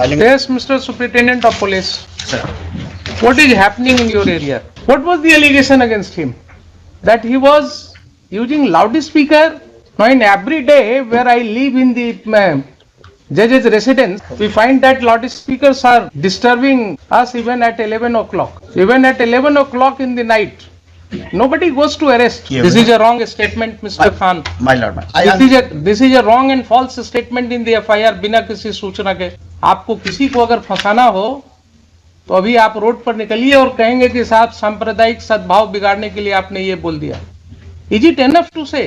Yes, Mr. Superintendent of Police. Sir. What is happening in your area? What was the allegation against him? That he was using loudspeaker? Now, in every day where I live in the judge's residence, we find that loudspeakers are disturbing us even at 11 o'clock. Even at 11 o'clock in the night. Nobody goes to arrest. Yeah, This is a wrong statement, Mr. Khan. My lord, This is a wrong and false statement in the FIR बिना किसी सूचना के. आपको किसी को अगर फंसाना हो तो अभी आप रोड पर निकलिए और कहेंगे कि साहब सांप्रदायिक सद्भाव बिगाड़ने के लिए आपने ये बोल दिया. इज इट एनफ टू से?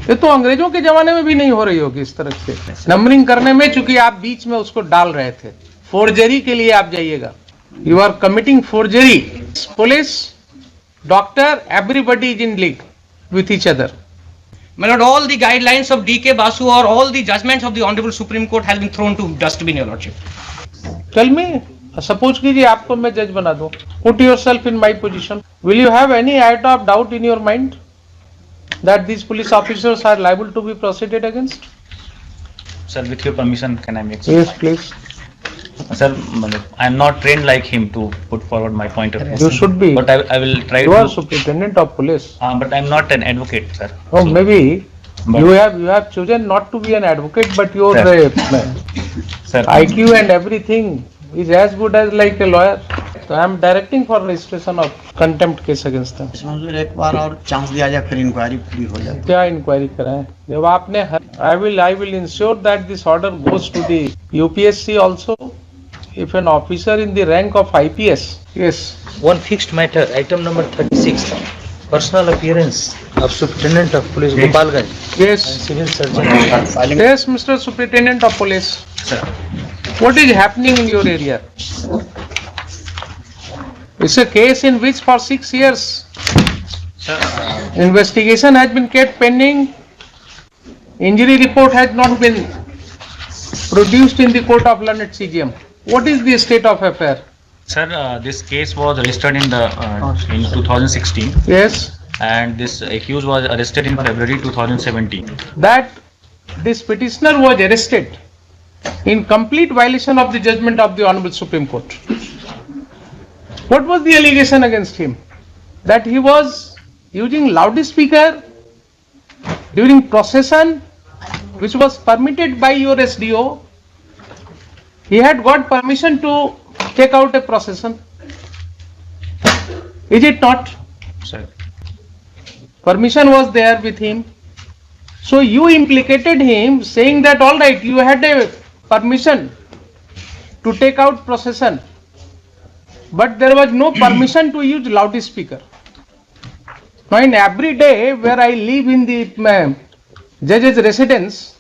ये तो अंग्रेजों के जमाने में भी नहीं हो रही होगी इस तरह से नंबरिंग करने में, चूंकि आप बीच में उसको डाल रहे थे. फोर्जरी के लिए आप जाइएगा. You are committing forgery. Police, doctor, everybody is in league with each other. My lord, all the guidelines of D.K. Basu or all the judgments of the Honorable Supreme Court has been thrown to dustbin, your lordship. Tell me, suppose कीजिए आपको मैं जज बना दूं. Put yourself in my position. Will you have any iota of doubt in your mind that these police officers are liable to be proceeded against? Sir, with your permission, can I make? Yes, please. Sir, I am not trained like him to put forward my point of view. You should be. But I will try You to. are superintendent of police. But I am not an advocate, sir. Oh, So- maybe but- you have chosen not to be an advocate, but your Sir, IQ and everything is as good as like a lawyer. So I am directing for registration of contempt case against them. इसमें एक बार और chance दिया जाए, फिर inquiry पूरी हो जाए. क्या इंक्वायरी कराएं? जब आपने I will ensure that this order goes to the UPSC also. If an officer in the rank of IPS, yes, One fixed matter, item number 36, personal appearance of Superintendent of Police Gopalganj yes, and Civil Surgeon. Filing. yes, Mr. Superintendent of Police. sir. What is happening in your area? It's a case in which for 6 years Sir, investigation has been kept pending. Injury report has not been produced in the court of learned CGM. What is the state of affair? sir, this case was registered in in 2016, Yes, and this accused was arrested in February 2017. that this petitioner was arrested in complete violation of the judgment of the Honorable Supreme Court. What was the allegation against him? That he was using loudspeaker during procession, which was permitted by your SDO. He had got permission to take out a procession. Is it not? Sir, Permission was there with him. So you implicated him saying that all right, you had a permission to take out procession, but there was no permission to use loudspeaker. Now in every day where I live in the judge's residence,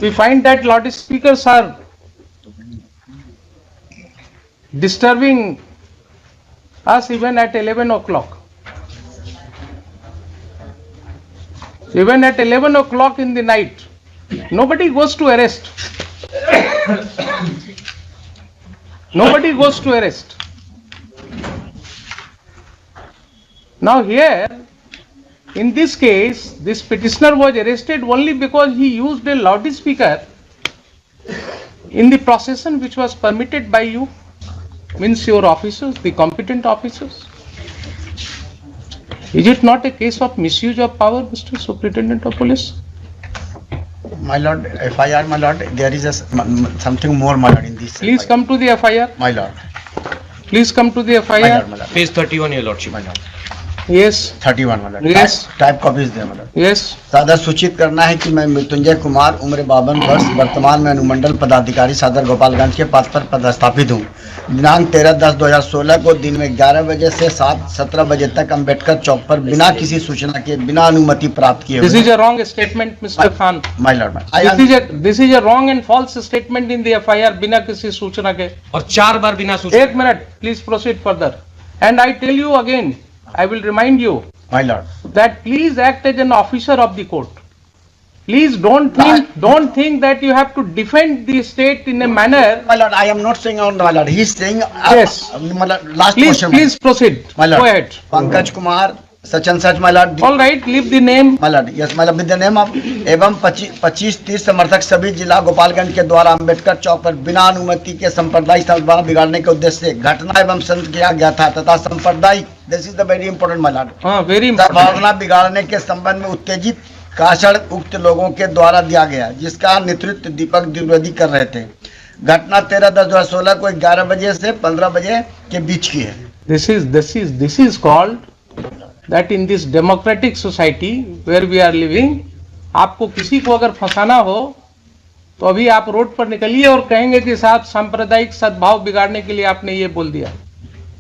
we find that loudspeakers are disturbing us even at 11 o'clock. Even at 11 o'clock in the night, nobody goes to arrest. Nobody goes to arrest. Now here, in this case, this petitioner was arrested only because he used a loudspeaker in the procession which was permitted by you, means your officers, the competent officers. Is it not a case of misuse of power, Mr. Superintendent of Police? My lord, FIR, my lord, there is something more, my lord, in this. Please FIR. come to the FIR. My lord. Please come to the My lord, FIR. my lord. Page 31, your lordship. My lord. Yes, 31, my lord. Yes. Type copies they, my lord. yes. सादर सूचित करना है कि मैं मृत्युंजय कुमार, उम्र 52 वर्ष, वर्तमान में अनुमंडल पदाधिकारी सदर गोपालगंज के पद पर पदस्थापित हूँ. दिनांक 13/10/2016 को दिन में 11 बजे से 7:17 बजे तक अम्बेडकर चौक पर बिना किसी सूचना के, बिना अनुमति प्राप्त किए This is हुए. a wrong statement, Mr. Khan. My lord, my This is a wrong and false statement in the FIR बिना किसी सूचना के. और 4 बार बिना सूचना. एक minute, please proceed further. And I tell you again, I will remind you my lord. that please act as an officer of the court. Please don't think that you have to defend the state in a manner. My lord, I am not saying on my lord. He is saying. Yes. My lord, last Please, question. please proceed. My lord. Go ahead. Pankaj Kumar, such and such my Lord, All right, leave the name. My Lord, yes my Lord, with the name of एवं 25-30 समर्थक सभी जिला गोपालगंज के द्वारा अंबेडकर चौक पर बिना अनुमति के सांप्रदायिक सद्भावना बिगाड़ने के उद्देश्य से घटना एवं संत किया गया था तथा सांप्रदायिक, this is the very important my Lord, हाँ, very important. सद्भावना बिगाड़ने के संबंध में उत्तेजित भाषण उक्त लोगों के द्वारा दिया गया, जिसका नेतृत्व दीपक द्विवेदी कर रहे थे। घटना 13/10/2016 को 11 बजे से 15 बजे के बीच की है। This is called that in this democratic society where we are living, आपको किसी को अगर फंसाना हो तो अभी आप रोड पर निकलिए और कहेंगे कि साहब सांप्रदायिक सद्भाव बिगाड़ने के लिए आपने ये बोल दिया।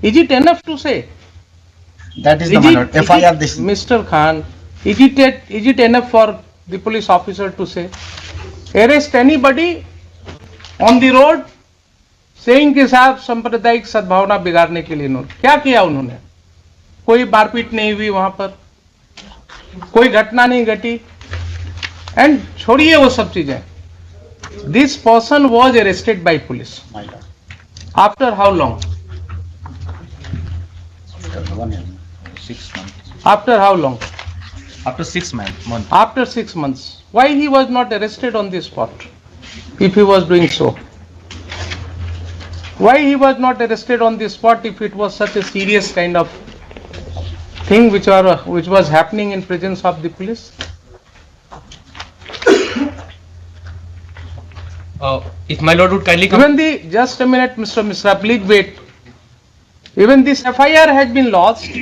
Is it enough to say? That is the my lord, FIR this. Mr. Khan, is it enough for the police officer to say, arrest anybody on the road saying कि साहब सांप्रदायिक सद्भावना बिगाड़ने के लिए उन्होंने क्या किया? उन्होंने कोई मारपीट नहीं हुई वहां पर, कोई घटना नहीं घटी, एंड छोड़िए वो सब चीजें। This person was arrested bye police My lord. After how long? 6 months. After how long? After 6 months. After 6 months. Why he was not arrested on the spot if he was doing so? Why he was not arrested on the spot if it was such a serious kind of thing which was happening in presence of the police? If my lord would kindly come. Even just a minute, Mr. Misra, please wait. Even this FIR has been lodged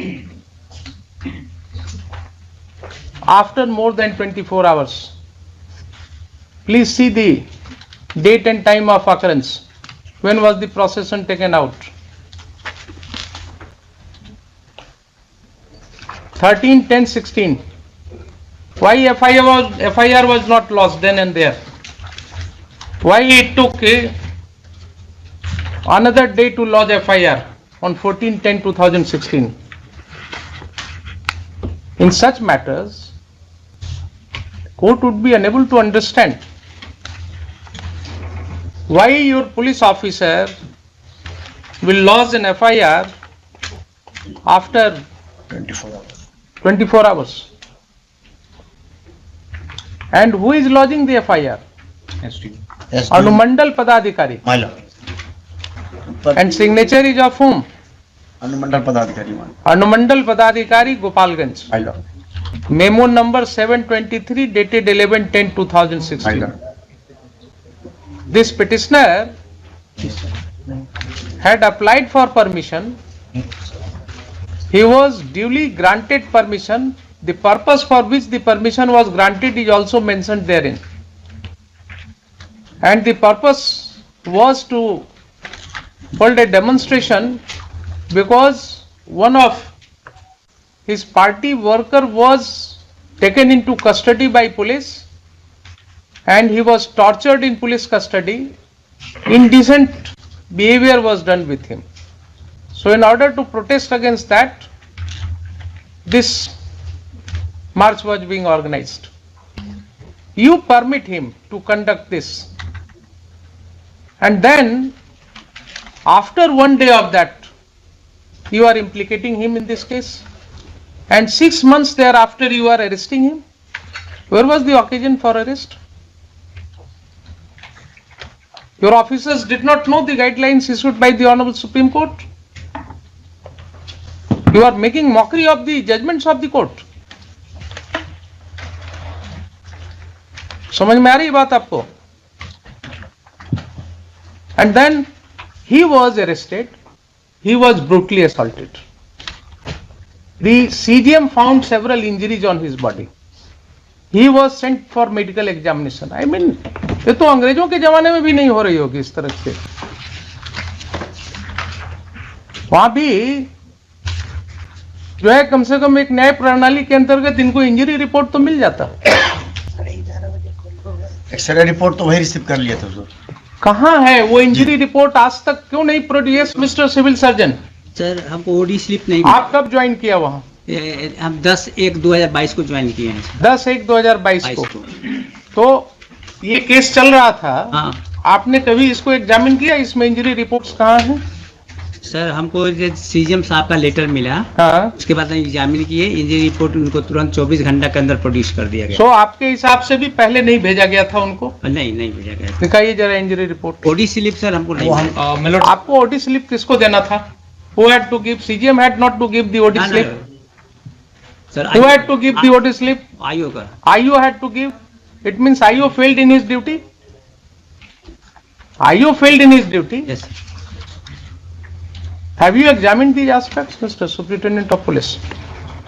after more than 24 hours. Please see the date and time of occurrence. When was the procession taken out? 13/10/16. Why FIR was not lodged then and there? Why it took another day to lodge FIR on 14/10/2016? In such matters, court would be unable to understand why your police officer will lodge an FIR after 24 hours. And who is lodging the FIR? Yes, Anumandal Padadhikari. my lord. And signature is of whom? अनुमंडल पदाधिकारी मान, Anumandal Padadhikari, Gopalganj. my lord. Memo number 723 dated 11/10/2016. My lord. This petitioner had applied for permission. He was duly granted permission. The purpose for which the permission was granted is also mentioned therein. And the purpose was to hold a demonstration because one of his party worker was taken into custody by police and he was tortured in police custody. Indecent behavior was done with him. So in order to protest against that, this march was being organized. You permit him to conduct this, and then after one day of that, you are implicating him in this case, and 6 months thereafter you are arresting him. Where was the occasion for arrest? Your officers did not know the guidelines issued by the Honorable Supreme Court. You are making mockery of the judgments of the court. समझ में आ रही बात आपको? And then he was arrested. He was brutally assaulted. The CGM found several injuries on his body. He was sent for medical examination. I mean, ये तो अंग्रेजों के जमाने में भी नहीं हो रही होगी इस तरह से. वहां भी जो है कम से कम एक न्याय प्रणाली के अंतर्गत इनको इंजरी रिपोर्ट तो मिल जाता. एक्सरे रिपोर्ट तो वही रिसीव कर लिया था सर. कहाँ है वो इंजरी रिपोर्ट? आज तक क्यों नहीं produce mister civil surgeon? Sir हमको ओडी स्लिप नहीं आप कब ज्वाइन किया वहाँ? हम 10/1/2022 को ज्वाइन किए हैं सर. 10/1/2022 को. तो ये केस चल रहा था. हाँ आपने कभी इसको एग्जामिन किया? इसमें इंजरी रिपोर्ट्स कहाँ हैं? सर हमको सीजीएम साहब का लेटर मिला, हाँ, उसके बाद एग्जामिन किए, इंजरी रिपोर्ट उनको तुरंत 24 घंटा के अंदर प्रोड्यूस कर दिया सो आपके हिसाब से भी पहले नहीं भेजा गया था उनको? गया। नहीं भेजा गया। दिखाइए जरा injury report. OD slip sir हमको नहीं मिला। My lord, आपको ओडी स्लिप किसको देना था? Who had to give? CGM had not to give the OD ना, slip. Sir Who had to give the OD slip? आयो का। IO had to give. It means IO failed in his duty. IO failed in his duty. Yes Have you examined these aspects, Mr. Superintendent of Police?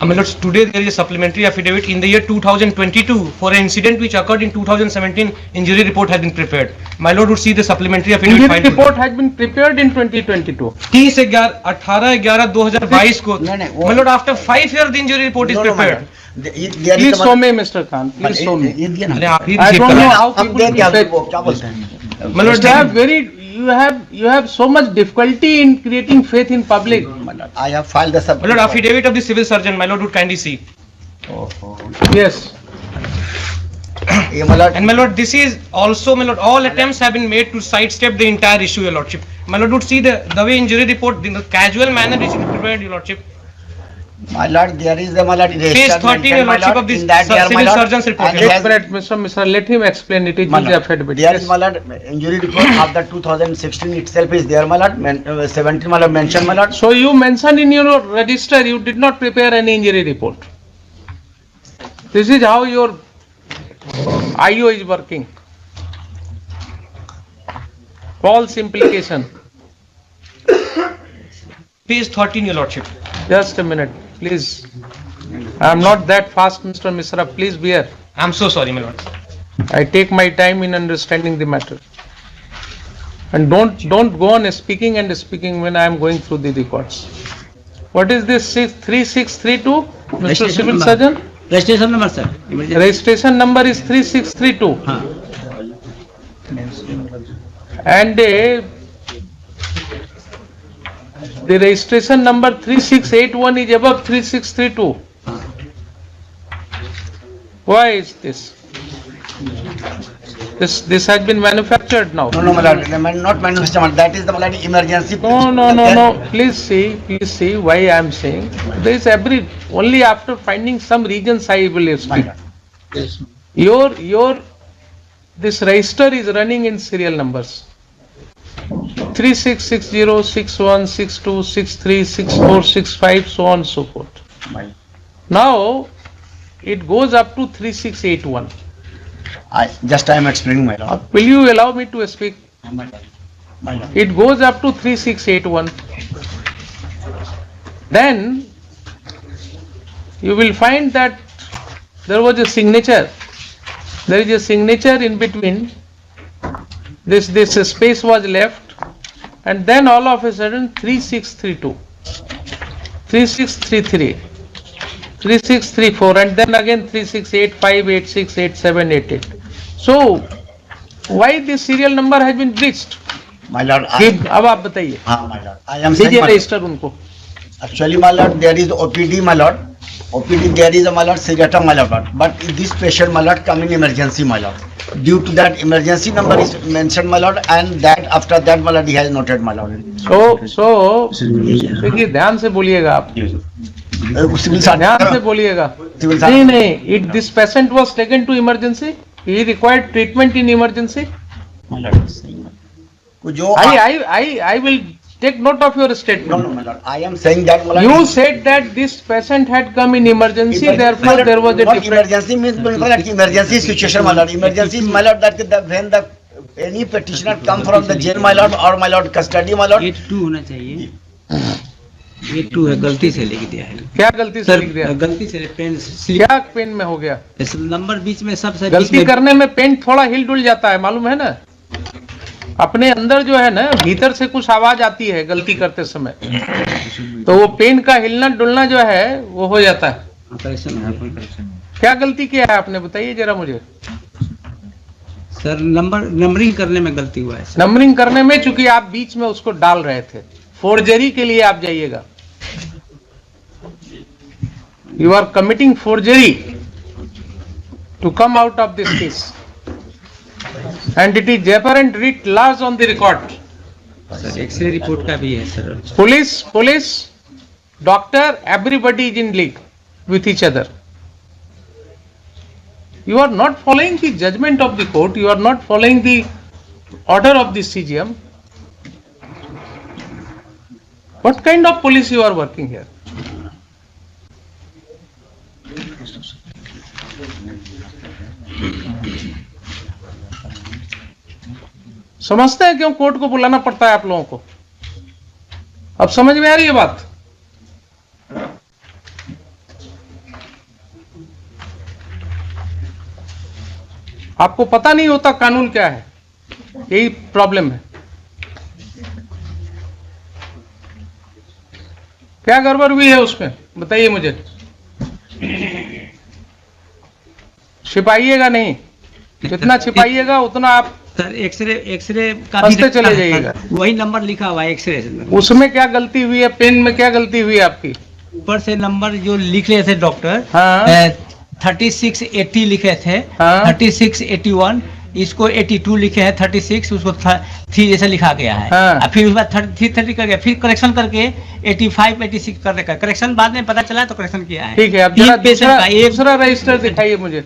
my lord, today there is a supplementary affidavit in the year 2022 for an incident which occurred in 2017. Injury report has been prepared. My lord would see the supplementary affidavit. Injury filed today. report had been prepared in 2022. 18/11/2022 को. नहीं, वो- My lord, after 5 years the injury report is No, no, my prepared. lord. There is Please the- show me, Mr. Khan. Please show me. ये दिया ना। अरे आप ही I don't know how हम people दें क्या will वो क्या बोलते हैं? My lord, you have so much difficulty in creating faith in public. My lord, I have filed the sub. my lord, affidavit of the civil surgeon. My lord would kindly see. Yes. ये my lord, And my lord, this is also, my lord, all attempts have been made to sidestep the entire issue, your lordship. My lord would see the way injury report, the casual manner it is prepared, your lordship. my lord, there is the my lord. Page 13, your lordship, of this civil surgeon's report. And Yes. Wait a minute, Mr. Let him explain it. It My is lord, affidavit. there Yes. is my lord injury report of the 2016 itself is there, my lord. 17 my lord mentioned, my lord. So you mentioned in your register you did not prepare any injury report. This is how your IO is working. False implication. Page 13, your lordship. Just a minute, please. I am not that fast, Mr. Misra. Please bear. I am so sorry, my lord. I take my time in understanding the matter. And don't go on speaking and speaking when I am going through the records. What is this 3632, Mr. Registration Civil number. Surgeon? Registration number sir emergency. Registration number is 3632. हाँ And the registration number 3681 is above 3632. Why is this? This has been manufactured now. No, no, my lord, not manufactured, my lord. That is the my lord emergency. No. Please see why I am saying. There is only after finding some regions I will My speak. lord. Your this register is running in serial numbers. 3660, 61, 62, 63, 64, 65, so on and so forth. My lord. Now it goes up to 3681. I am explaining, my lord. Will you allow me to speak? My lord. My lord. It goes up to 3681. Then you will find that there was a signature. There is a signature in between. This space was left, and then all of a sudden 3632, 3633, 3634, and then again 3685, 86, 87, 88. So why this serial number has been breached? My lord, अब आप बताइए, हाँ, my lord. I am saying, दीजिए my lord. Register उनको. Actually, my lord, there is OPD, my lord. OPD, there is a my lord, cigarette, my lord. But this patient, my lord, come in emergency, my lord. Due to that emergency number is mentioned, my lord, and that after that, my lord, he has noted, my lord. So देखिए ध्यान से बोलिएगा आप, Civil ध्यान से servant. बोलिएगा. Civil नहीं, this patient was taken to emergency. He required treatment in emergency. My lord. जो I will take note of your No, statement. no, my lord. I am saying that, my lord. You said that this patient had come in emergency, therefore there was a What different. emergency means, my lord, emergency situation, my lord. Emergency is, my lord, that when the any petitioner come from the jail, my lord, or my lord custody, my lord. 82 होना चाहिए। 82 है, गलती से लिख दिया है क्या गलती से सर, लिख दिया? गलती से पेन स्लिप क्या पेन में हो गया? नंबर बीच में सब सर बीच गलती में करने में पेन थोड़ा हिल डुल जाता है, मालूम है ना? अपने अंदर जो है ना, भीतर से कुछ आवाज आती है गलती करते समय, तो वो पेन का हिलना डुलना जो है वो हो जाता है. ऑपरेशन है, कोई ऑपरेशन है। क्या गलती किया है आपने, बताइए जरा मुझे. सर नंबरिंग करने में गलती हुआ है सर। नंबरिंग करने में, चूंकि आप बीच में उसको डाल रहे थे, फोर्जरी के लिए आप जाइएगा. You are committing forgery to come out of this case, and it is apparent writ large on the record sir x-ray report का भी है sir. Police, doctor, everybody is in league with each other. You are not following the judgment of the court. You are not following the order of the CGM. What kind of police you are working here? समझते हैं क्यों court को बुलाना पड़ता है आप लोगों को? अब समझ में आ रही है बात? आपको पता नहीं होता कानून क्या है, यही प्रॉब्लम है। क्या गड़बड़ हुई है उसमें बताइए मुझे। छिपाइएगा नहीं, जितना छिपाइएगा उतना आप सर एक्सरे का हंसते भी चले जाइएगा। वही नंबर लिखा हुआ है एक्सरे, उसमें क्या गलती हुई है, पेन में क्या गलती हुई है आपकी? ऊपर से नंबर जो लिख रहे थे डॉक्टर, हाँ। 3680 लिखे थे, हाँ। 3681, इसको 82 लिखे हैं, 36 उसको 3 जैसा लिखा गया है। हाँ। और फिर उसके बाद 30 कर गया, फिर करेक्शन करके 85 86 करने का करेक्शन बाद में पता चला तो करेक्शन किया है। ठीक है, अब तीन जरा पेशेंट का एक दूसरा रजिस्टर दिखाइए मुझे।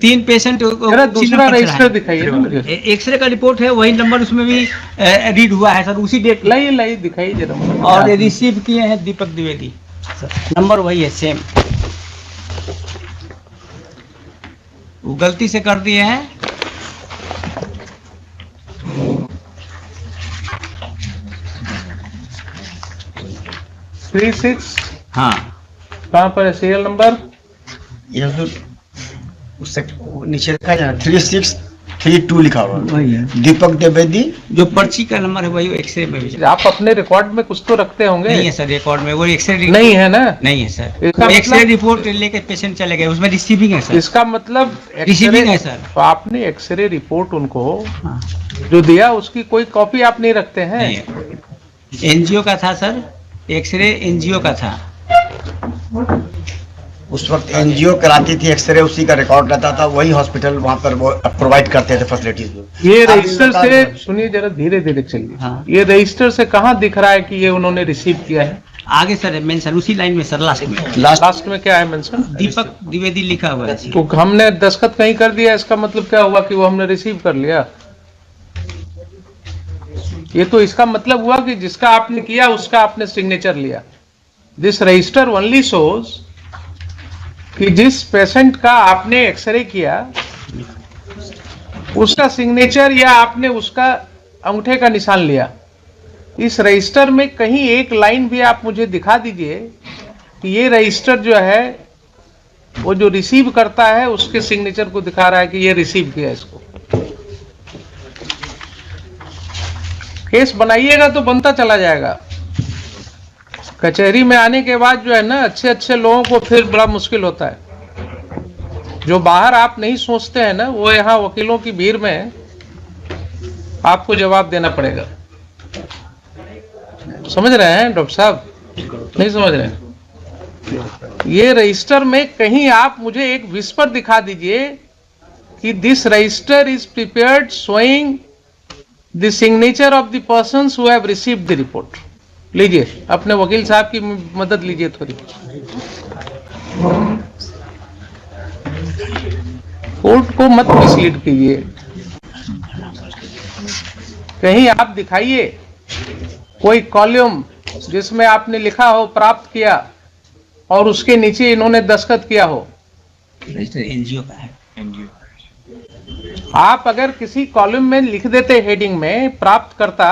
3 पेशेंट जरा दूसरा रजिस्टर दिखाइए ना मुझे। एक्सरे का रिपोर्ट है, वही नंबर उसमें भी रीड हुआ है सर, उसी डेट लाइए दिखाइए जरा मुझे। और रिसीव किए हैं दीपक द्विवेदी, नंबर वही है सेम, वो गलती से कर दिए हैं। थ्री सिक्स हाँ कहाँ पर है सीरियल नंबर? ये तो उससे नीचे लिखा है ना 3632 लिखा हुआ है। वही है, दीपक द्विवेदी। जो पर्ची का नंबर है वही एक्सरे में भी आप अपने रिकॉर्ड में कुछ तो रखते होंगे? नहीं है सर, रिकॉर्ड में वो एक्सरे नहीं है ना? नहीं है सर, इसका एक्सरे मतलब- रिपोर्ट लेके पेशेंट चले गए, उसमें रिसीविंग है सर। इसका मतलब रिसीविंग है सर। तो आपने एक्सरे रिपोर्ट उनको हाँ। जो दिया उसकी कोई कॉपी आप नहीं रखते हैं? नहीं, एनजीओ का था सर, एक्सरे एनजीओ का था। उस वक्त एनजीओ कराती थी एक्सरे, उसी का रिकॉर्ड रहता था, वही हॉस्पिटल वहाँ पर वो प्रोवाइड करते थे फैसिलिटीज। ये रजिस्टर से सुनिए जरा, धीरे धीरे चलिए। हाँ। ये रजिस्टर से कहाँ दिख रहा है कि ये उन्होंने रिसीव किया है? आगे सर मेंशन उसी लाइन में सर, लास्ट में लास्ट में क्या है मेंशन? दीपक द्विवेदी लिखा हुआ है। तो हमने दस्तखत कहीं कर दिया, इसका मतलब क्या हुआ कि वो हमने रिसीव कर लिया? ये तो इसका मतलब हुआ कि जिसका आपने किया उसका आपने सिग्नेचर लिया। दिस रजिस्टर ओनली शोज कि जिस पेशेंट का आपने एक्सरे किया उसका सिग्नेचर या आपने उसका अंगूठे का निशान लिया। इस रजिस्टर में कहीं एक लाइन भी आप मुझे दिखा दीजिए कि ये रजिस्टर जो है वो जो रिसीव करता है उसके सिग्नेचर को दिखा रहा है कि ये रिसीव किया इसको। केस बनाइएगा तो बनता चला जाएगा। कचहरी में आने के बाद जो है ना, अच्छे अच्छे लोगों को फिर बड़ा मुश्किल होता है। जो बाहर आप नहीं सोचते हैं ना, वो यहाँ वकीलों की भीड़ में आपको जवाब देना पड़ेगा। समझ रहे हैं डॉक्टर साहब? नहीं समझ रहे हैं? ये रजिस्टर में कहीं आप मुझे एक विस्पर दिखा दीजिए कि this register is prepared showing the signature of the persons who have received the report. लीजिए, अपने वकील साहब की मदद लीजिए थोड़ी। कोर्ट को मत मिसलीड कीजिए। कहीं आप दिखाइए कोई कॉलम जिसमें आपने लिखा हो प्राप्त किया और उसके नीचे इन्होंने दस्तखत किया हो। एनजीओ का है। आप अगर किसी कॉलम में लिख देते हेडिंग में प्राप्त करता,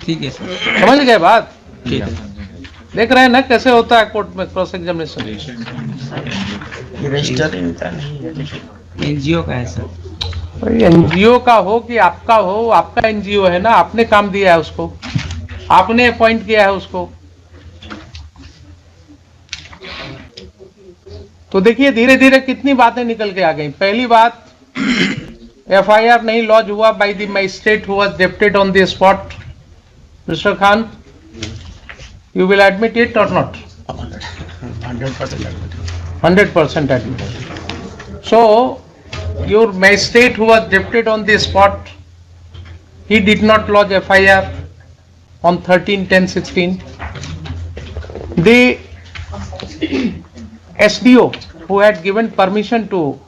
ठीक है सर, समझ गए बात? ठीक है। देख रहे हैं ना कैसे होता है कोर्ट में क्रॉस एग्जामिनेशन। रजिस्टर एनजीओ का है सर। एनजीओ का हो कि आपका हो, आपका एनजीओ है ना, आपने काम दिया है उसको, आपने अपॉइंट किया है उसको। तो देखिए धीरे धीरे कितनी बातें निकल के आ गई। पहली बात, एफआईआर नहीं लॉन्च हुआ by the magistrate who was deputed on the spot. Mister Khan, you will admit it or not? 100% admit. So, your magistrate who was deputed on the spot, he did not lodge FIR, on 13/10/16. The SDO who had given permission to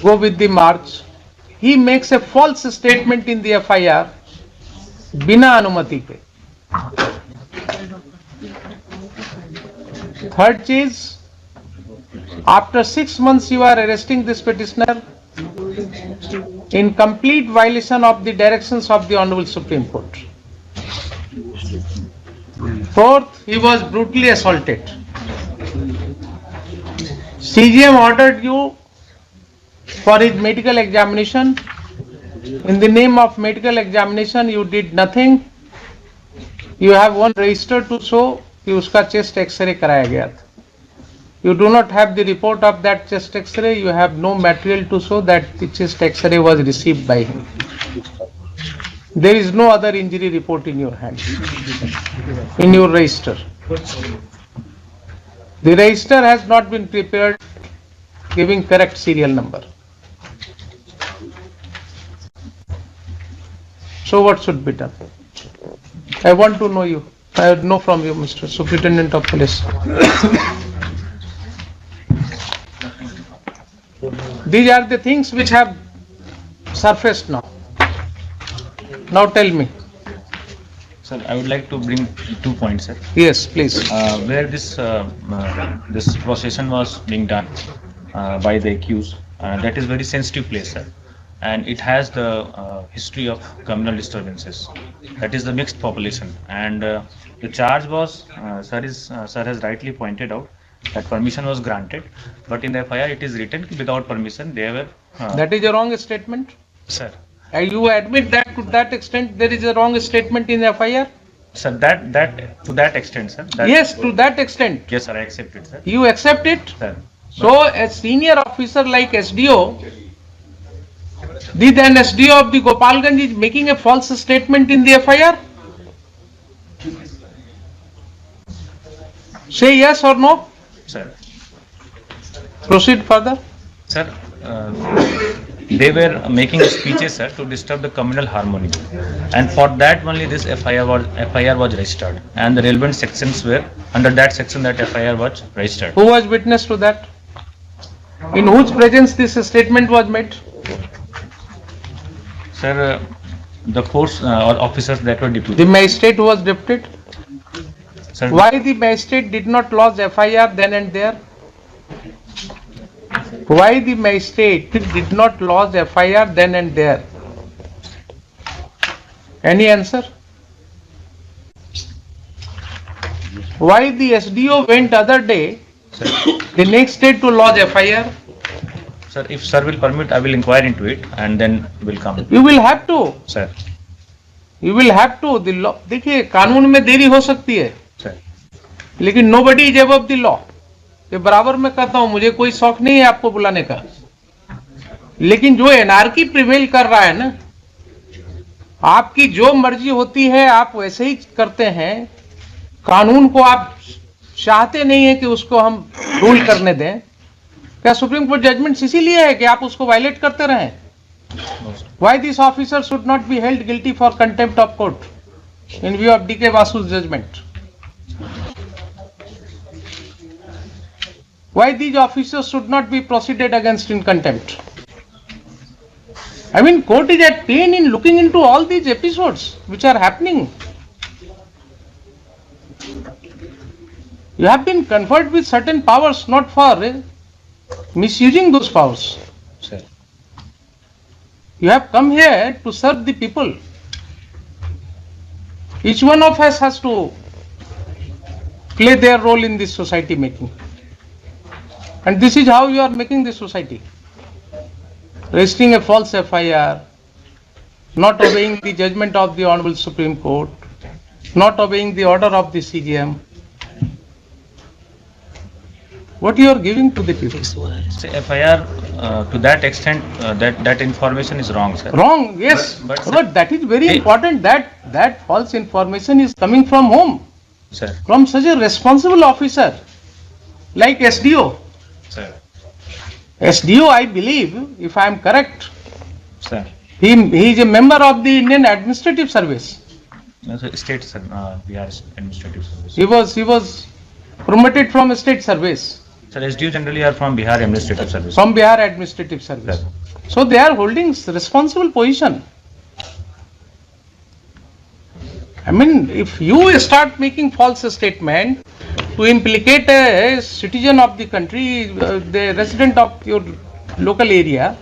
go with the march, he makes a false statement in the FIR बिना अनुमति के. Third चीज, after 6 months you are arresting this petitioner in complete violation of the directions of the Honorable Supreme Court. Fourth, he was brutally assaulted. CGM ordered you for his medical examination. In the name of medical examination, you did nothing. You have one register to show कि उसका chest X-ray कराया गया था. You do not have the report of that chest X-ray. You have no material to show that the chest X-ray was received by him. There is no other injury report in your hand, in your register. The register has not been prepared giving correct serial number. So what should be done? I want to know you. I would know from you, Mr. Superintendent of Police. These are the things which have surfaced now. Now tell me. Sir, I would like to bring 2 points, sir. Yes, please. Where this procession was being done by the accused, that is very sensitive place, sir, and it has the history of communal disturbances. That is the mixed population, and the charge was, sir has rightly pointed out that permission was granted, but in the FIR it is written without permission they were. That is a wrong statement. Sir. You admit that to that extent there is a wrong statement in the FIR? Sir, that to that extent, sir. Yes, to that extent. Yes, sir, I accept it, sir. You accept it? Sir. So a senior officer like SDO, the then SDO of the Gopalganj is making a false statement in the FIR? Say yes or no? Sir. Proceed further. Sir, they were making speeches, sir, to disturb the communal harmony, and for that only this FIR was registered, and the relevant sections were under that section that FIR was registered. Who was witness to that? In whose presence this statement was made? Sir, the force or officers that were The deputed. magistrate was deputed. Sir, Why the magistrate did not lodge FIR then and there? Why the magistrate did not lodge FIR then and there? Any answer? Why the SDO went other day, sir, the next day to lodge FIR? sir, if sir will permit, I will inquire into it and then will come. You will have to. Sir, You will have to. The law. देखिए कानून में देरी हो सकती है, sir, लेकिन nobody is above the law. ये बराबर मैं कहता हूं, मुझे कोई शौक नहीं है आपको बुलाने का, लेकिन जो एनआरकी प्रिवेल कर रहा है ना, आपकी जो मर्जी होती है आप वैसे ही करते हैं. कानून को आप चाहते नहीं है कि उसको हम रूल करने दें. क्या सुप्रीम कोर्ट जजमेंट इसीलिए है कि आप उसको वायलेट करते रहें? Why this officer should not be held guilty for contempt of court in view of D.K. Vasu's judgment? Why these officers should not be proceeded against in contempt? I mean, court is at pain in looking into all these episodes which are happening. You have been conferred with certain powers not for misusing those powers. sir, You have come here to serve the people. Each one of us has to play their role in this society making. And this is how you are making this society. Registering a false FIR, not obeying the judgment of the Honorable Supreme Court, not obeying the order of the CGM. What you are giving to the people? say FIR to that extent, that information is wrong, sir. Wrong, yes. But- But that is very Hey. important. That false information is coming from whom? Sir, From such a responsible officer like SDO. sir, SDO, I believe, if I am correct, sir, he is a member of the Indian Administrative Service. State, sir, Bihar Administrative Service. He was promoted from state service, Sir, SDU generally are from Bihar Administrative Service. from Bihar Administrative Service. So they are holding responsible position. I mean, if you start making false statement to implicate a citizen of the country, the resident of your local area,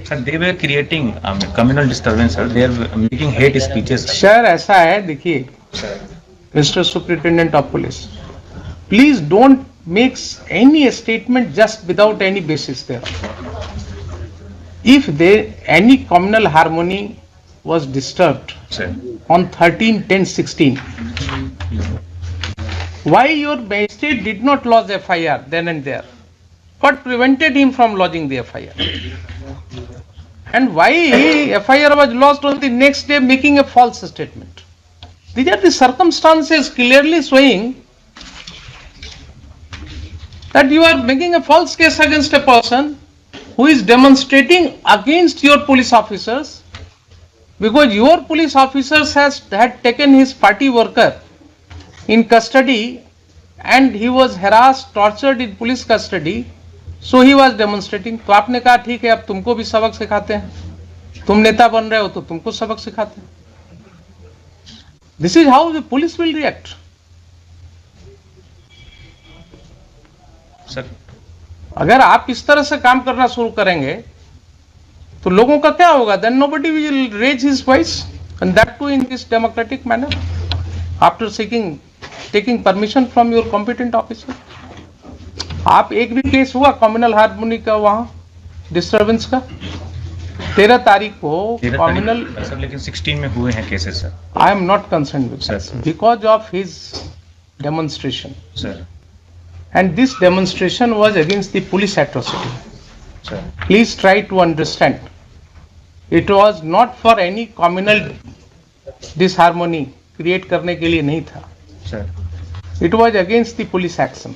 Sir, they were creating communal disturbance, sir. They are making hate speeches. Sir ऐसा है, देखिए mister superintendent of police, please don't make any statement just without any basis there. If there any communal harmony was disturbed Sir, on 13/10/16, why your magistrate did not lodge FIR then and there? What prevented him from lodging the FIR? And why FIR was lodged on the next day making a false statement? These are the circumstances clearly showing that you are making a false case against a person who is demonstrating against your police officers, because your police officers had taken his party worker in custody and he was harassed, tortured in police custody, so he was demonstrating. तो आपने कहा ठीक है, अब तुमको भी सबक सिखाते हैं, तुम नेता बन रहे हो तो तुमको सबक सिखाते हैं. This is how the police will react. sir, अगर आप इस तरह से काम करना शुरू करेंगे तो लोगों का क्या होगा? Then nobody will raise his voice, and that too in this democratic manner, after taking permission from your competent officer. आप एक भी केस हुआ कम्युनल हार्मोनी का वहां डिस्टर्बेंस का? 13 तारीख को कम्युनल, सर, लेकिन 16 में हुए हैं cases, sir. I am not concerned with Sir, that sir. because of his demonstration, Sir, and this demonstration was against the police atrocity. sir, Please try to understand. It was not for any communal disharmony create करने के लिए नहीं था. sir. It was against the police action.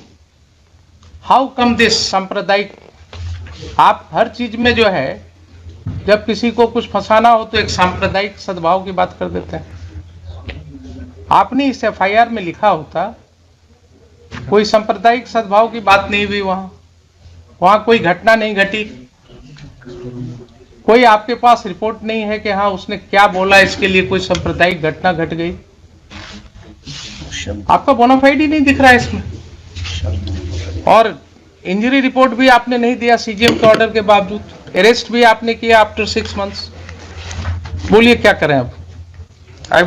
How come this सांप्रदायिक? आप हर चीज में जो है, जब किसी को कुछ फंसाना हो तो एक सांप्रदायिक सद्भाव की बात कर देते हैं. आपने इस FIR में लिखा होता कोई सांप्रदायिक सद्भाव की बात नहीं हुई, वहां कोई घटना नहीं घटी, कोई आपके पास रिपोर्ट नहीं है कि हाँ उसने क्या बोला, इसके लिए कोई सांप्रदायिक घटना घट गई. आपका बोनाफाइड ही नहीं दिख रहा है इसमें, और इंजरी रिपोर्ट भी आपने नहीं दिया सीजीएम के ऑर्डर के बावजूद. अरेस्ट भी आपने किया आफ्टर 6 months. बोलिए क्या करें अब? I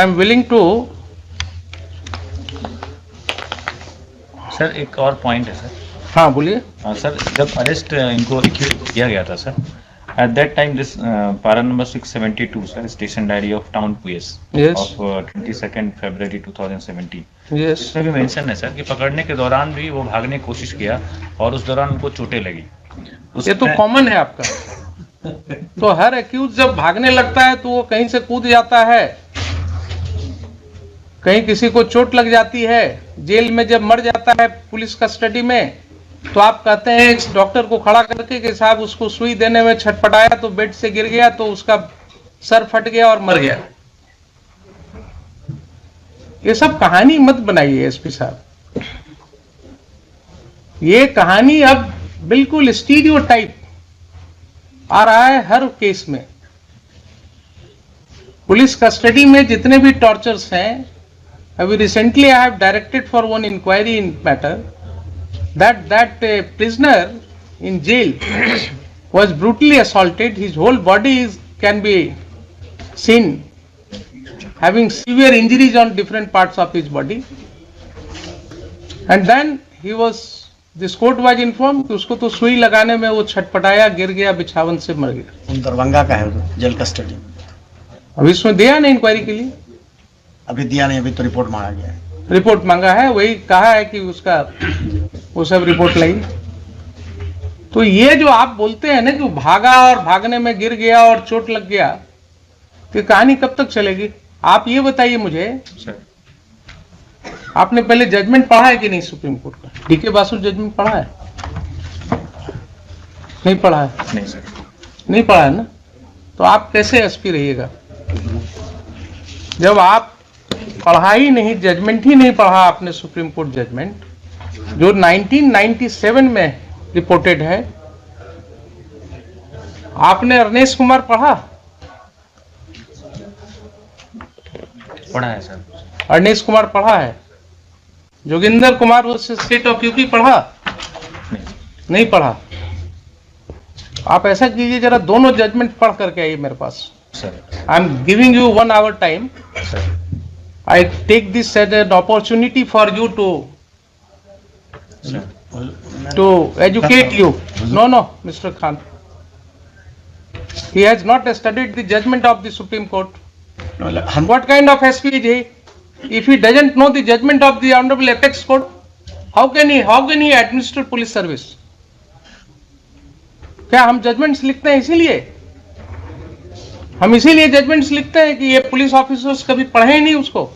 am willing to. Sir, एक और पॉइंट है, सर. हाँ बोलिए. सर, जब अरेस्ट इनको किया गया था, sir, at that time this para number 672, sir, station diary of town police Yes. Of 22 February 2017, yes. इसमें भी मेंशन है, सर, कि पकड़ने के दौरान भी वो भागने की कोशिश किया और उस दौरान उनको चोटें लगी. ये तो कॉमन है आपका. तो हर एक्यूज जब भागने लगता है तो वो कहीं से कूद जाता है, कहीं किसी को चोट लग जाती है, जेल में जब मर जाता है पुलिस कस्टडी में, तो आप कहते हैं इस डॉक्टर को खड़ा करके कि साहब उसको सुई देने में छटपटाया तो बेड से गिर गया तो उसका सर फट गया और मर गया. ये सब कहानी मत बनाइए एसपी साहब. ये कहानी अब बिल्कुल स्टीरियोटाइप आ रहा है हर केस में. पुलिस कस्टडी में जितने भी टॉर्चर्स हैं, अभी recently I have directed for one inquiry in matter that prisoner in jail was brutally assaulted. His whole body can be seen having severe injuries on different parts of his body, and then this court was informed कि उसको तो सुई लगाने में वो छटपटाया, गिर गया, बिछावन से मर गया. दरभंगा का है, जेल कस्टडी. अभी इसमें दिया नहीं इंक्वायरी के लिए, अभी दिया नहीं, अभी तो रिपोर्ट मांगा गया है. रिपोर्ट मांगा है, वही कहा है कि उसका वो सब रिपोर्ट लाई. तो ये जो आप बोलते हैं ना कि भागा और भागने में गिर गया और चोट लग गया, तो कहानी कब तक चलेगी? आप ये बताइए मुझे, सर, आपने पहले जजमेंट पढ़ा है कि नहीं सुप्रीम कोर्ट का? डीके बासु जजमेंट पढ़ा है? नहीं पढ़ा है? नहीं, सर. नहीं पढ़ा है ना? तो आप कैसे एसपी रहिएगा? जब आप पढ़ा ही नहीं, जजमेंट ही नहीं पढ़ा आपने, सुप्रीम कोर्ट जजमेंट जो 1997 में रिपोर्टेड है, आपने अरनेश कुमार पढ़ा? पढ़ा है सर। अरनेश कुमार पढ़ा है? Joginder Kumar versus state of UP पढ़ा? नहीं पढ़ा। आप ऐसा कीजिए, जरा दोनों जजमेंट पढ़ करके आइए मेरे पास। Sir I am giving you 1 hour time. I take this as an opportunity for you to educate you. No, Mr. Khan. He has not studied the judgment of the Supreme Court. What kind of SP is he? If he doesn't know the judgment of the Honorable Apex Court, how can he administer police service? क्या हम judgements लिखते हैं इसीलिए? हम इसीलिए judgements लिखते हैं कि ये पुलिस ऑफिसर्स कभी पढ़े ही नहीं उसको।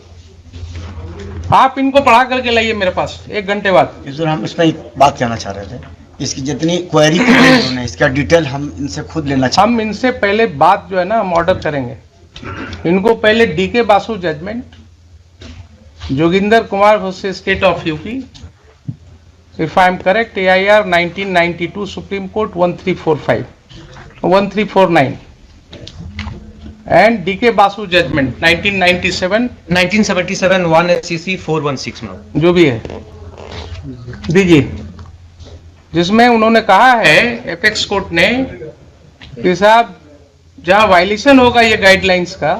आप इनको पढ़ा करके लाइए मेरे पास 1 घंटे बाद। इस हम इसमें एक बात कहना चाह रहे थे, इसकी जितनी क्वेरी उन्होंने इसका डिटेल हम इनसे खुद लेना चाहते हम इनसे पहले बात जो है ना, हम ऑर्डर करेंगे। इनको पहले D K Basu judgment, Joginder Kumar versus state of UP, if I am correct, AIR 1992 supreme court 1349 and DK Basu judgment 1997 1977 1 SCC 416 में जो भी है दीजिए, जिसमें उन्होंने कहा है एपेक्स कोर्ट ने कि साहब जहां वायलेशन होगा ये गाइडलाइंस का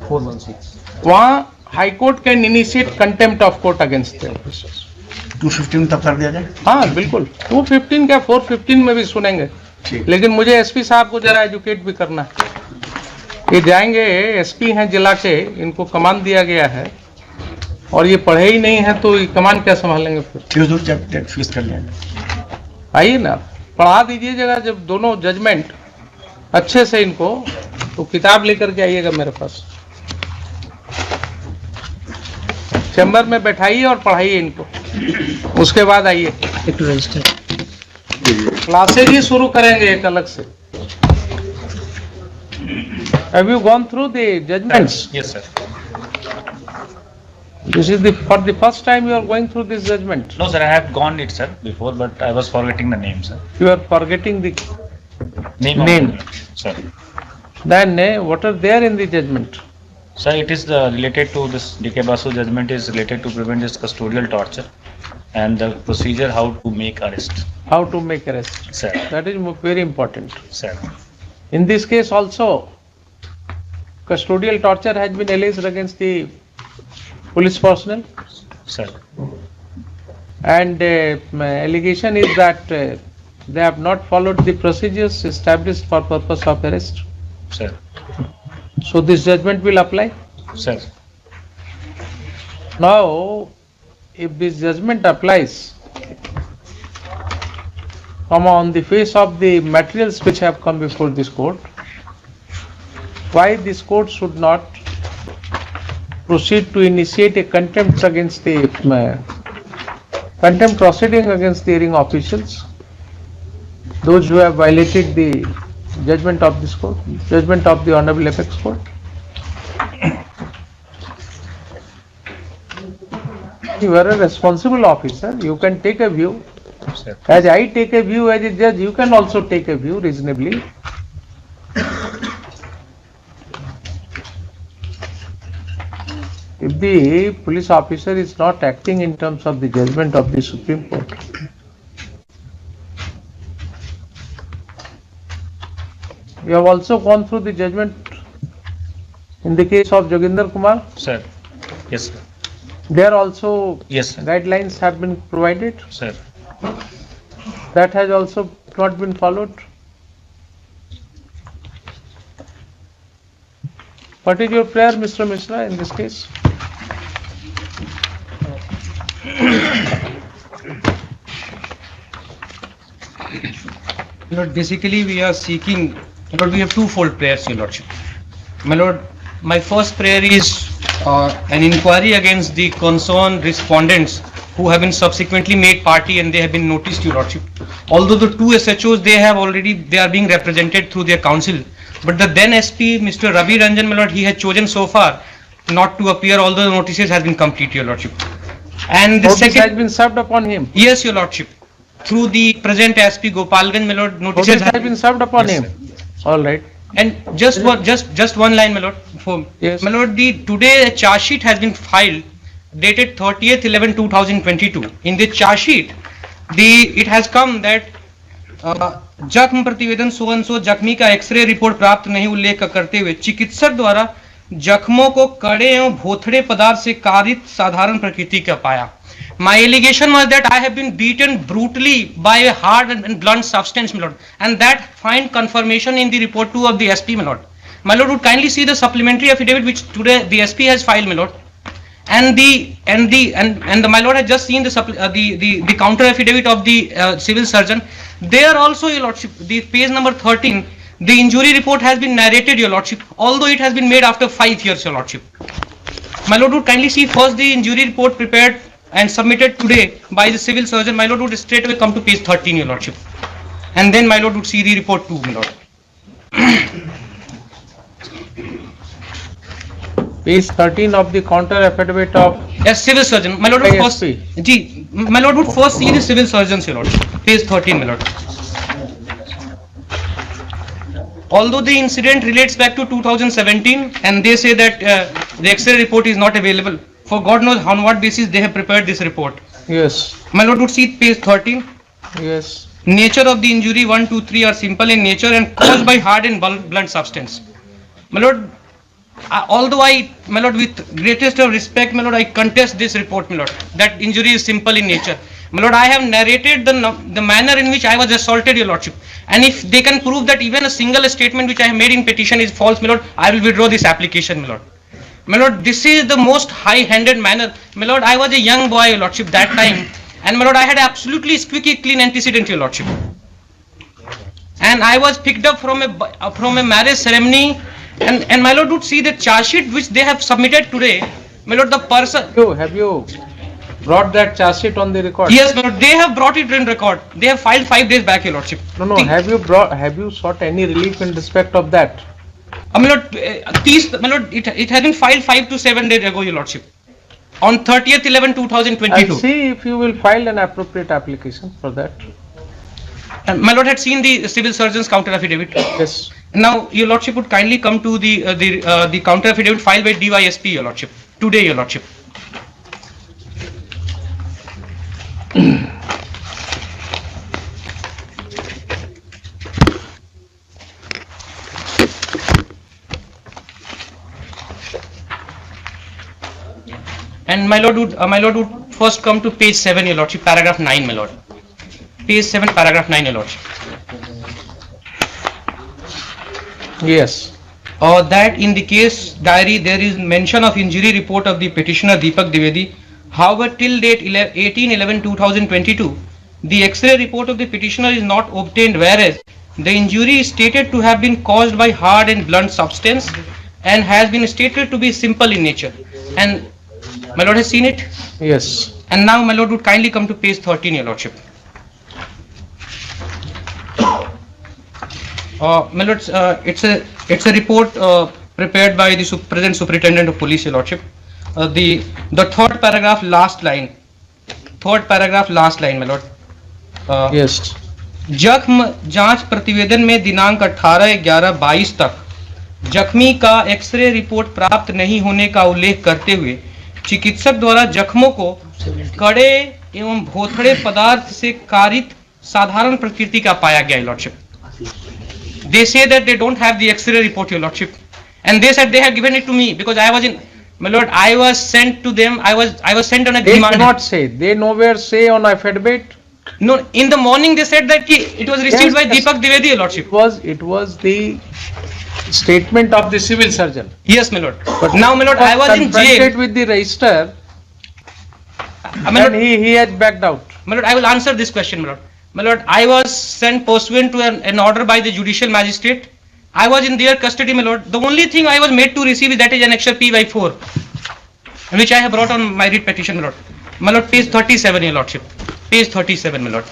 416 वहां high court can initiate contempt of court against the officers. 215 तब कर दिया जाए। हाँ बिल्कुल, 215 क्या 415 में भी सुनेंगे, लेकिन मुझे एसपी साहब को जरा एजुकेट भी करना है। ये जाएंगे, एसपी हैं जिला के, इनको कमान दिया गया है और ये पढ़े ही नहीं है तो ये कमान क्या संभालेंगे फिर? फीस कर लिया। आइए ना, पढ़ा दीजिएगा जब दोनों जजमेंट अच्छे से इनको, तो किताब लेकर के आइएगा मेरे पास, चैम्बर में बैठाइए और पढ़ाइए इनको, उसके बाद आइए क्लासेज ही शुरू करेंगे एक अलग से। Have you gone through the judgments? Yes, sir. This is for the first time you are going through this judgment. No, sir, I have gone it, sir, before, but I was forgetting the name, sir. You are forgetting the Name. Name. Sir. then what are there in the judgment? Sir, it is related to this DK Basu judgment is related to prevent this custodial torture and the procedure how to make arrest. How to make arrest? Sir. That is very important. Sir. In this case also, custodial torture has been alleged against the police personnel, Sir. and allegation is that they have not followed the procedures established for purpose of arrest. Sir. So this judgment will apply. Sir. Now, if this judgment applies, on the face of the materials which have come before this court, why this court should not proceed to initiate a contempt against the contempt proceeding against the hearing officials, those who have violated the judgment of this court, judgment of the Honorable Apex Court? You are a responsible officer, you can take a view. Sir. As I take a view as a judge, you can also take a view reasonably. If the police officer is not acting in terms of the judgment of the Supreme Court, you have also gone through the judgment in the case of Joginder Kumar. Sir. Yes, sir. There also Yes, sir. guidelines have been provided. Sir. That has also not been followed. What is your prayer, Mr. Mishra, in this case? Lord, basically we are seeking, Lord, we have twofold prayers, Your Lordship. My Lord, my first prayer is an inquiry against the concerned respondents who have been subsequently made party and they have been noticed, Your Lordship. Although the two SHOs, they are being represented through their counsel, But the then SP, Mr. Ravi Ranjan, my lord, he had chosen so far not to appear, although the notices has been complete, your lordship. And the Notice has second, been served upon him. yes, your lordship, through the present SP Gopalganj, my lord, notices Notice has been served upon Yes, him. All right. And just one line, my lord. Yes. My lord, today a charge sheet has been filed, dated 30th 11/2022. In the charge sheet, it has come that जख्म प्रतिवेदन सो जख्मी का x ray report प्राप्त नहीं उल्लेख करते हुए चिकित्सक द्वारा जख्मों को कड़े एवं भोथड़े पदार्थ से कारित साधारण प्रकृति का पाया. My allegation was that I have been beaten brutally by a hard and blunt substance, my lord, and that find confirmation in the report 2 of the SP, my lord. My lord would kindly see the supplementary affidavit which today the SP has filed, my lord, and my lord has just seen the counter affidavit of the civil surgeon. There also, your lordship, the page number 13, the injury report has been narrated, your lordship, although it has been made after 5 years, your lordship. My lord would kindly see first the injury report prepared and submitted today by the civil surgeon. My lord would straight away come to page 13, your lordship, and then my lord would see the report too, my lord. Page 13 of the counter affidavit of Yes, civil surgeon. My lord would first, ASP. my lord would first see the civil surgeons, your lordship. Page 13, my lord. Although the incident relates back to 2017, and they say that the X-ray report is not available, for God knows on what basis they have prepared this report. yes, My lord would see page 13. yes, Nature of the injury 1, 2, 3 are simple in nature and caused by hard and blunt substance. My lord, my lord, with greatest of respect, my lord, I contest this report, my lord, that injury is simple in nature. My lord, I have narrated the manner in which I was assaulted, your lordship, and if they can prove that even a single statement which I have made in petition is false, my lord, I will withdraw this application, my lord. My lord, this is the most high-handed manner. My lord, I was a young boy, your lordship, that time, and my lord, I had absolutely squeaky clean antecedent, your lordship, and I was picked up from a marriage ceremony, and my lord would see the charge sheet which they have submitted today. My lord, the person. have you brought that charge sheet on the record? Yes, my lord, they have brought it in record. They have filed 5 days back, your lordship. No, have you sought any relief in respect of that? My lord, my lord, it has been filed 5 to 7 days ago, your lordship, on 30th 11/2022. I'll see if you will file an appropriate application for that. And my lord had seen the civil surgeon's counter affidavit. Yes. Now, your lordship would kindly come to the counter affidavit filed by DYSP, your lordship, today, your lordship. And my lord would first come to page 7, your lordship, paragraph 9, my lord. Page 7, paragraph 9, your lordship. Yes. That in the case diary there is mention of injury report of the petitioner Deepak Dwivedi. However, till date 18/11/2022, the X-ray report of the petitioner is not obtained, whereas the injury is stated to have been caused by hard and blunt substance and has been stated to be simple in nature. And my lord has seen it. Yes. And now my lord would kindly come to page 13, your lordship. My lord, it's a report prepared by the present superintendent of police, your lordship. The third paragraph, last line. My lord. Yes. जख्म जांच प्रतिवेदन में दिनांक 18/11/22 तक जख्मी का x ray report प्राप्त नहीं होने का उल्लेख करते हुए चिकित्सक द्वारा जख्मों को कड़े एवं भोथड़े पदार्थ से कारित साधारण प्रकृति का पाया गया, lordship. They say that they don't have the X-ray report, your lordship, and they said they have given it to me because I was in. My lord, I was sent to them. I was sent on a They demand. cannot say. They nowhere say on affidavit. No, in the morning they said that it was received by Yes. Deepak Dwivedi, your lordship. It was the statement of the civil surgeon. Yes, my lord. But now, my lord, I was in Confronted jail. with the register, My lord, and he had backed out. my lord, I will answer this question, my lord. My lord, I was sent pursuant to an order by the judicial magistrate. I was in their custody, my lord. The only thing I was made to receive is that is annexure P by 4, which I have brought on my writ petition, my lord. My lord, page 37, your lordship. Page 37, my lord.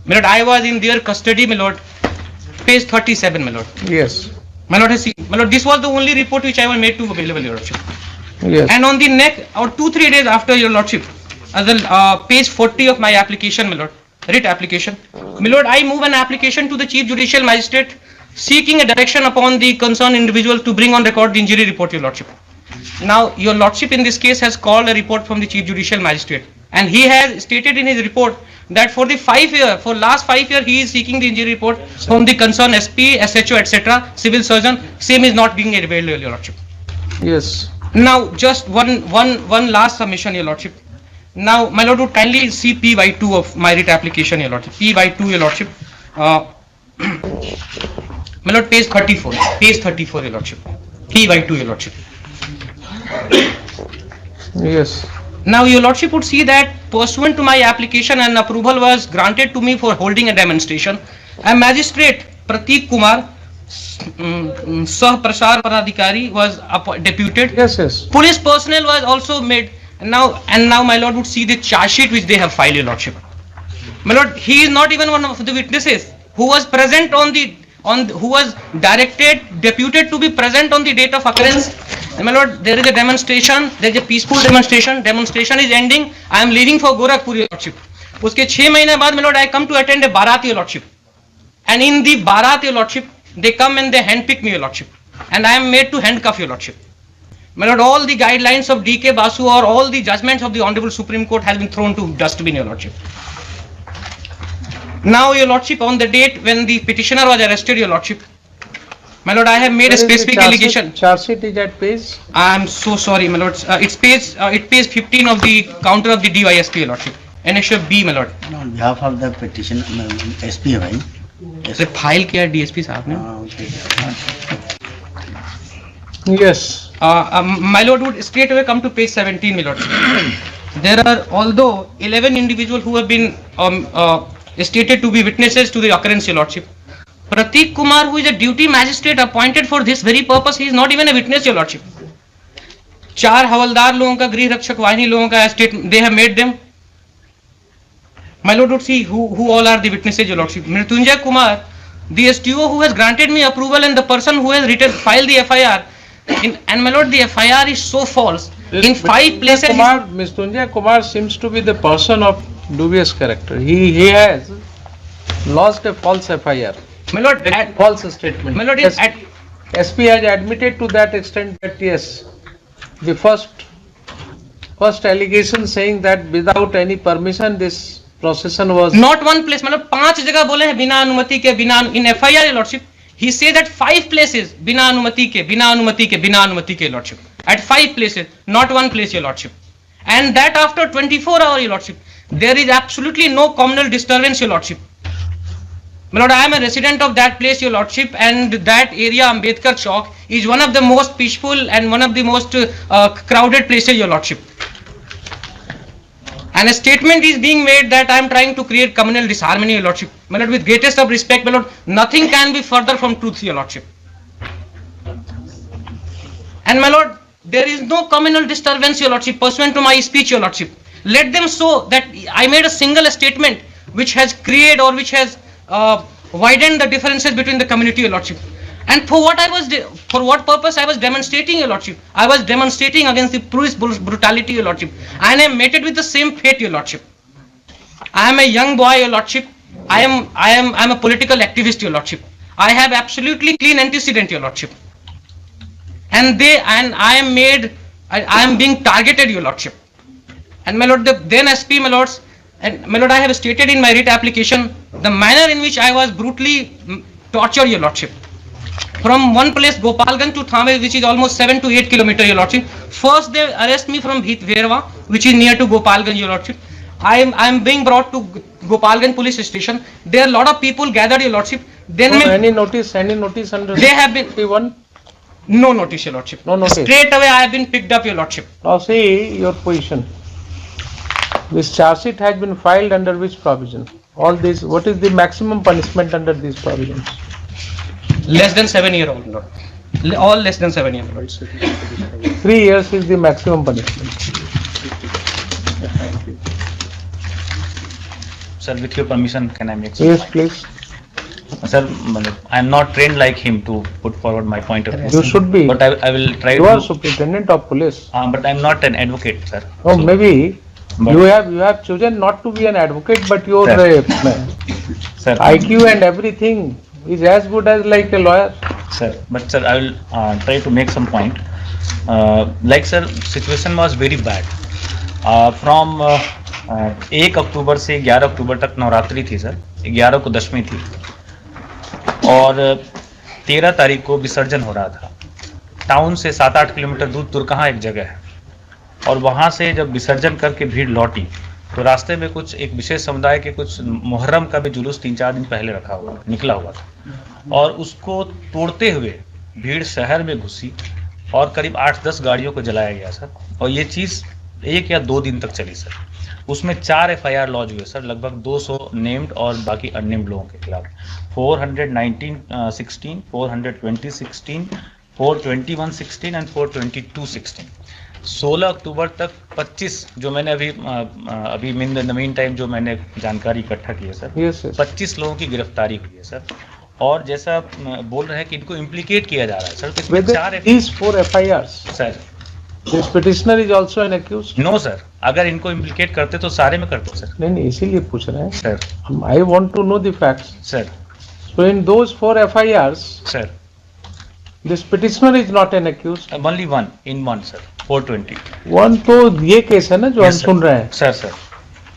My lord, I was in their custody, my lord. Page 37, my lord. Yes. My lord, my lord, this was the only report which I was made to available, your lordship. Yes. And on the next, or 2-3 days after, your lordship, as the page 40 of my application, my lord, writ application, my lord, I move an application to the Chief Judicial Magistrate seeking a direction upon the concerned individual to bring on record the injury report, your lordship. Now, your lordship in this case has called a report from the Chief Judicial Magistrate, and he has stated in his report that for last 5 years, he is seeking the injury report from the concerned SP, SHO, etc., civil surgeon. Same is not being available, your lordship. Yes. Now, just one last submission, your lordship. Now, my lord would kindly see P by 2 of my writ application, your lordship. P by 2, your lordship. My lord, page 34. Page 34, your lordship. P by 2, your lordship. Yes. Now, your lordship would see that pursuant to my application, an approval was granted to me for holding a demonstration. A magistrate, Prateek Kumar, Sah Prasar Paradhikari, was deputed. Yes. Yes. Police personnel was also made. And now, my lord would see the charge sheet which they have filed, your lordship. My lord, he is not even one of the witnesses who was present who was deputed to be present on the date of occurrence. And my lord, there is a demonstration, there is a peaceful demonstration. Demonstration is ending. I am leaving for Gorakhpur, your lordship. Uske 6 mahine baad, my lord, I come to attend a Bharat, your lordship. And in the Bharat, your lordship, they come and they handpick me, your lordship. And I am made to handcuff, your lordship. My lord, all the guidelines of D.K. Basu or all the judgments of the Honorable Supreme Court has been thrown to dustbin, your lordship. Now, your lordship, on the date when the petitioner was arrested, your lordship, my lord, I have made a specific allegation. Charge sheet is at page? I am so sorry, my lord. It's page 15 of the counter of the DYSP, your lordship. Annexure B, my lord. On behalf of the petition, SP है भाई. Sir file किया DSP साहब ने. Yes. My lord would straight away come to page 17, my lord. There are, although 11 individuals who have been stated to be witnesses to the occurrence, your lordship. Prateek Kumar, who is a duty magistrate appointed for this very purpose, he is not even a witness, your lordship. 4 हवलदार लोगों का, गृह रक्षक वाहिनी लोगों का state, they have made them. My lord would see who all are the witnesses, your lordship. Mrityunjay Kumar, the STO who has granted me approval, and the person who has filed the FIR. And my lord, the FIR is so false. In 5 places. Mrityunjay Kumar seems to be the person of dubious character. He has lodged a false FIR. My lord, false statement. My lord, yes, SP has admitted to that extent that yes, the first allegation saying that without any permission this procession was not one place. My lord, 5 जगह बोले हैं बिना अनुमति के, बिना, in FIR, your lordship. He says that 5 places बिना अनुमति के, बिना अनुमति के, बिना अनुमति के, lordship. At 5 places, not one place, your lordship. And that after 24 hours, your lordship. There is absolutely no communal disturbance, your lordship. My lord, I am a resident of that place, your lordship, and that area, Ambedkar Chowk, is one of the most peaceful and one of the most crowded places, your lordship. And a statement is being made that I am trying to create communal disharmony, your lordship. My lord, with greatest of respect, my lord, nothing can be further from truth, your lordship. And my lord, there is no communal disturbance, your lordship, pursuant to my speech, your lordship. Let them show that I made a single statement which has created or which has widened the differences between the community, your lordship. And for what purpose I was demonstrating, your lordship? I was demonstrating against the police brutality, your lordship. And I am mated with the same fate, your lordship. I am a young boy, your lordship. I am a political activist, your lordship. I have absolutely clean antecedent, your lordship. And I am being targeted, your lordship. And my lord, the then SP, my lords, and my lord, I have stated in my writ application the manner in which I was brutally tortured, your lordship. From one place, Gopalganj to Thame, which is almost 7 to 8 kilometers, your lordship. First, they arrest me from Bhitverwa, which is near to Gopalganj, your lordship. I am being brought to Gopalganj police station. There are a lot of people gathered, your lordship. Then any notice under they have been 51? No notice, your lordship. No notice. Straight away, I have been picked up, your lordship. Now see your position. This charge sheet has been filed under which provision? All this, what is the maximum punishment under these provisions? Less than 7 years old, Lord. All less than 7 years old. 3 years is the maximum punishment. Sir, with your permission, can I make some Yes, point? please. Sir, I am not trained like him to put forward my point of view. You should be. But I will try You are to. superintendent of police. But I am not an advocate, sir. Oh, So- maybe But- you have chosen not to be an advocate, but your Sir, IQ and everything is as good as like a lawyer. Sir, but sir, I will try to make some point. Like sir, situation was very bad. From 1 अक्टूबर से 11 अक्टूबर तक नवरात्रि थी sir, 11 को दशमी थी और 13 तारीख को विसर्जन हो रहा था। टाउन से 7-8 किलोमीटर दूर तुरकहाँ एक जगह है और वहाँ से जब विसर्जन करके भीड़ लौटी तो रास्ते में कुछ एक विशेष समुदाय के कुछ मुहर्रम का भी जुलूस 3-4 दिन पहले निकला हुआ था और उसको तोड़ते हुए भीड़ शहर में घुसी और करीब 8-10 गाड़ियों को जलाया गया सर। और ये चीज़ 1 या 2 दिन तक चली सर। उसमें 4 FIR लॉन्च हुए सर, लगभग 200 नेम्ड और बाकी अननेम्ड लोगों के खिलाफ। 419-16, 420-16, 421-16 एंड 422-16। 16 अक्टूबर तक 25 जो मैंने अभी इन द मीन टाइम जो मैंने जानकारी इकट्ठा की है सर, Yes, yes. 25 लोगों की गिरफ्तारी हुई है सर। और जैसा बोल रहे हैं कि इनको इम्प्लीकेट किया जा रहा है सर, तो इसमें Whether 4 these 4 FIRs, sir this petitioner is also an accused. No sir, अगर इनको इम्प्लीकेट करते तो सारे में करते सर। नहीं, इसीलिए पूछ रहे हैं. Sir I want to know the facts. Sir So in those 4 FIRs, sir this petitioner is not an accused. Only one in one sir, 420। One तो ये केस है ना जो हम Yes, sir. सुन रहे हैं. सर सर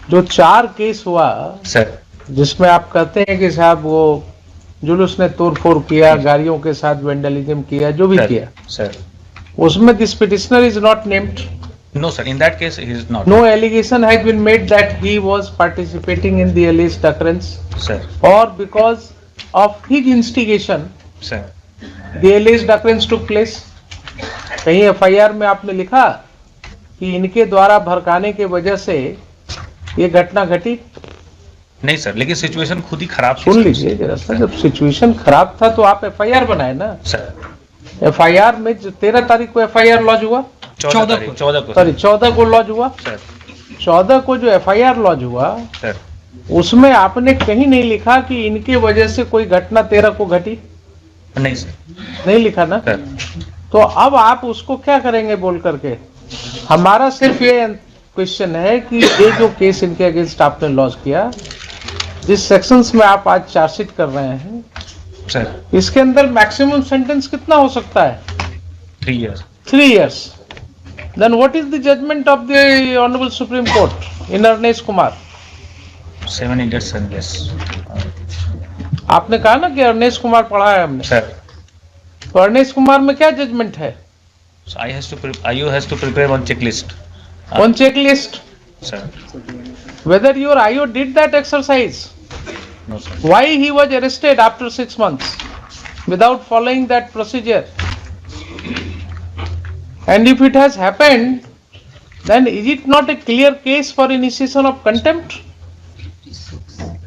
जो 4 केस हुआ सर जिसमें आप कहते हैं कि साहब वो जुलूस ने तोड़फोड़ किया, गाड़ियों के साथ वेंडलिज्म किया, जो भी किया, सर उसमें this petitioner is not named. No sir, in that case he is not. No allegation has been made that he was participating in the alleged occurrence sir or because of his instigation sir the alleged occurrence took place. कहीं FIR में आपने लिखा कि इनके द्वारा भड़काने के वजह से ये घटना घटी? नहीं सर, लेकिन सिचुएशन खुद ही खराब थी सुन सर। लीजिए जरा सा, जब सिचुएशन खराब था तो आप FIR बनाए ना. सर FIR में 13 तारीख को FIR लॉन्च हुआ, 14 को सॉरी 14 को लॉन्च हुआ. सर 14 को जो FIR लॉन्च हुआ सर उसमें आपने कहीं नहीं लिखा कि इनके वजह से कोई घटना 13 को घटी. नहीं सर नहीं लिखा ना. सर तो अब आप उसको क्या करेंगे बोल करके? हमारा सिर्फ ये क्वेश्चन है कि ये जो केस इनके अगेंस्ट आपने लॉन्च किया, जिस सेक्शंस में आप आज चार्जशीट कर रहे हैं, सर इसके अंदर मैक्सिमम सेंटेंस कितना हो सकता है? 3 years। 3 years. Then what is the judgment of the Honorable Supreme Court in Arnesh Kumar? 7 years and yes। आपने कहा ना कि अरनेश कुमार पढ़ा है हमने, सर तो अरनेश कुमार में क्या जजमेंट है? so IU has to prepare one checklist। On checklist, sir whether your IO did that exercise, no sir why he was arrested after 6 months without following that procedure, and if it has happened, then is it not a clear case for initiation of contempt?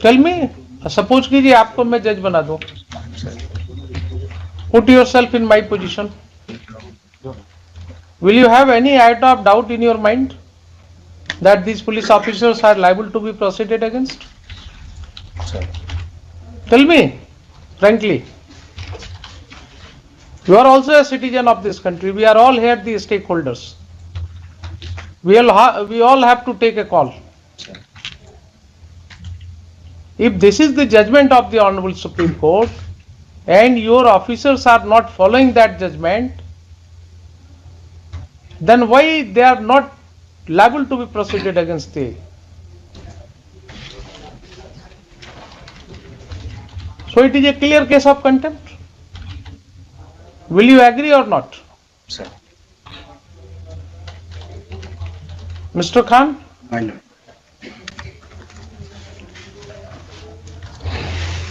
Tell me. Suppose कीजिए आपको मैं जज बना दूं. Put yourself in my position. Will you have any iota of doubt in your mind that these police officers are liable to be proceeded against? Sir Tell me, frankly. You are also a citizen of this country. We are all here, the stakeholders. We all have to take a call. If this is the judgment of the Honorable Supreme Court and your officers are not following that judgment, then why they are not liable to be proceeded against the? So it is a clear case of contempt. Will you agree or not? Sir Mr. Khan? My lord.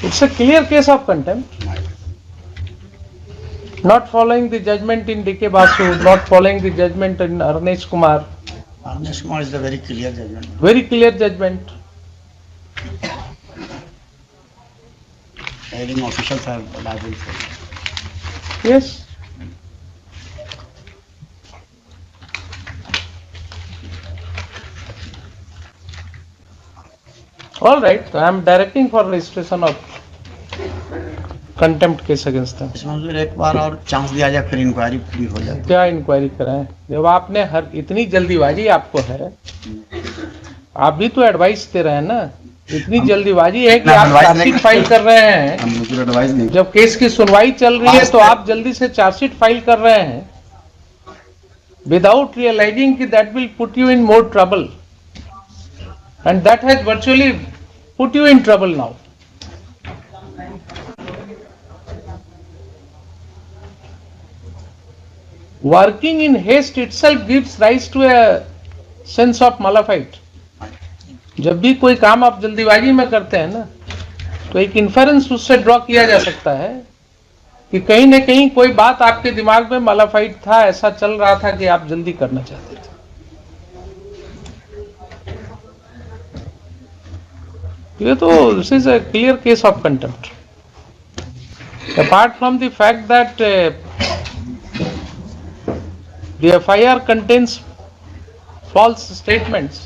It's a clear case of contempt. Not following the judgment in D.K. Basu, not following the judgment in Arnesh Kumar. Arnesh Kumar is a very clear judgment. Very clear judgment. Hearing officials are liable for it. Yes. All right, I am directing for registration of contempt case against them. इसमें मुझे एक बार और chance दिया जाए, फिर inquiry पूरी हो जाए। क्या इंक्वायरी कराएं? जब आपने हर इतनी जल्दीबाजी आपको है, आप भी तो एडवाइस दे रहे हैं ना, इतनी जल्दीबाजी है कि आप चार्जशीट फाइल कर रहे हैं। हम मुझे एडवाइस नहीं। जब केस की सुनवाई चल रही है तो आप जल्दी से चार्जशीट फाइल कर रहे हैं विदाउट रियलाइजिंग कि that will put you in more trouble, and that has virtually put you in trouble now. Working in haste itself gives rise to a sense of malafide. जब भी कोई काम आप जल्दीबाजी में करते हैं ना, तो एक इन्फेरेंस उससे ड्रॉ किया जा सकता है कि कहीं न कहीं कोई बात आपके दिमाग में मालाफाइड था, ऐसा चल रहा था कि आप जल्दी करना चाहते थे। ये तो this is a clear case of contempt. Apart from the fact that the FIR contains false statements,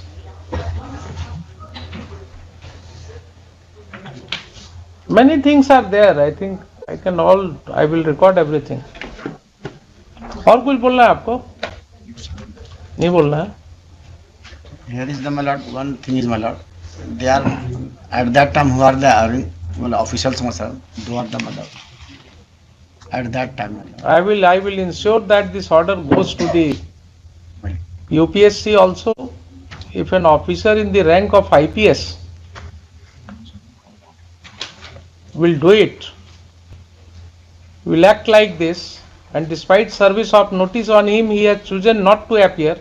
many things are there. I think I will record everything. और कुछ बोलना है आपको? नहीं बोलना है? Here is the my lord, one thing is my lord, they are at that time who are the officials sir, who are the my lord. At that time, I will ensure that this order goes to the UPSC also. If an officer in the rank of IPS will do it, will act like this, and despite service of notice on him, he has chosen not to appear,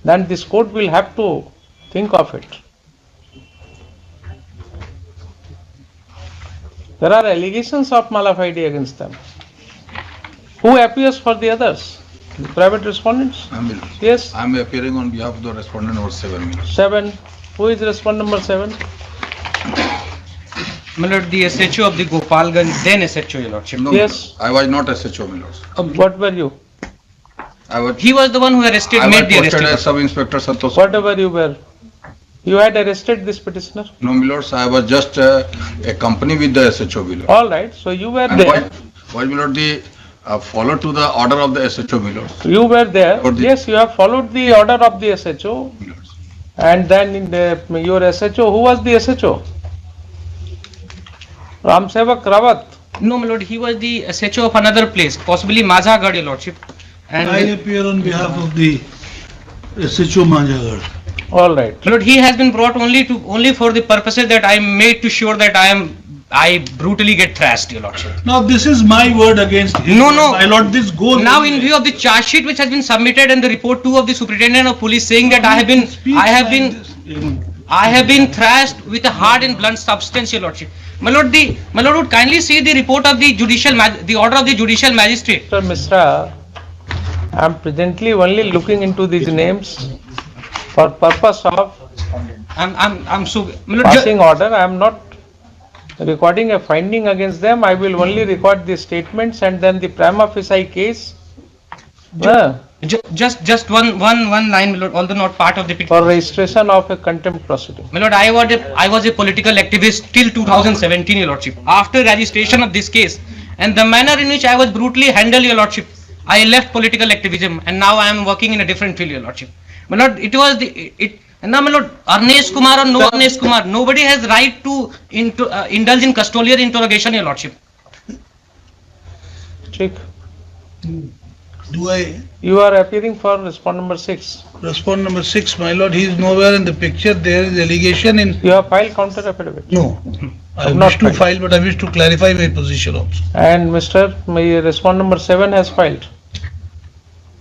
then this court will have to think of it. There are allegations of malafide against them. Who appears for the others? The private respondents? Yes. I am appearing on behalf of the respondent number 7. 7. Who is respondent number 7? My lord, the SHO of the Gopalganj, then SHO, your lordship. No, Yes. I was not SHO, my lord. What were you? He was the one who arrested, I made was the posted arrest. as Sub-Inspector Santosh. Whatever you were. You had arrested this petitioner? No, my lords, I was just a company with the SHO, my lord. All right. So you were And there. why, my lord, the follow to the order of the SHO, my lord. You were there. For the- Yes, you have followed the order of the SHO. My lords. And then in your SHO, who was the SHO? Ram Sevak Rawat. No, my lord, he was the SHO of another place, possibly Mazhagad, your lordship. And I appear on behalf of the SHO Manjagad. All right. my lord, he has been brought only for the purposes that I am made to sure that I brutally get thrashed, your lordship. Now this is my word against him. No, no. My lord, this goes. Now, in view of the charge sheet which has been submitted and the report 2 of the superintendent of police saying that I have been thrashed with a hard and blunt substance, your lordship. My lord would kindly see the report of the order of the judicial magistrate. Mr. Misra, I am presently only looking into these names for purpose of I'm so, my lord, passing order. I am not recording a finding against them. I will only record the statements and then the prima facie case just one line, my lord, although not part of the picture. for registration of a contempt proceeding. My lord, I was a political activist till 2017, your lordship. After registration of this case and the manner in which I was brutally handled, your lordship, I left political activism and now I am working in a different field, your lordship. My lord, and now, my lord, Arnesh Kumar or no Arnesh Kumar, nobody has right to indulge in custodial interrogation, your lordship. Check. Do I You are appearing for respondent number 6. respond number 6, my lord? He is nowhere in the picture. There is allegation in. You have filed counter affidavit. No. I Not wish to filed. file, but I wish to clarify my position also. And Mr. Respondent number 7 has filed.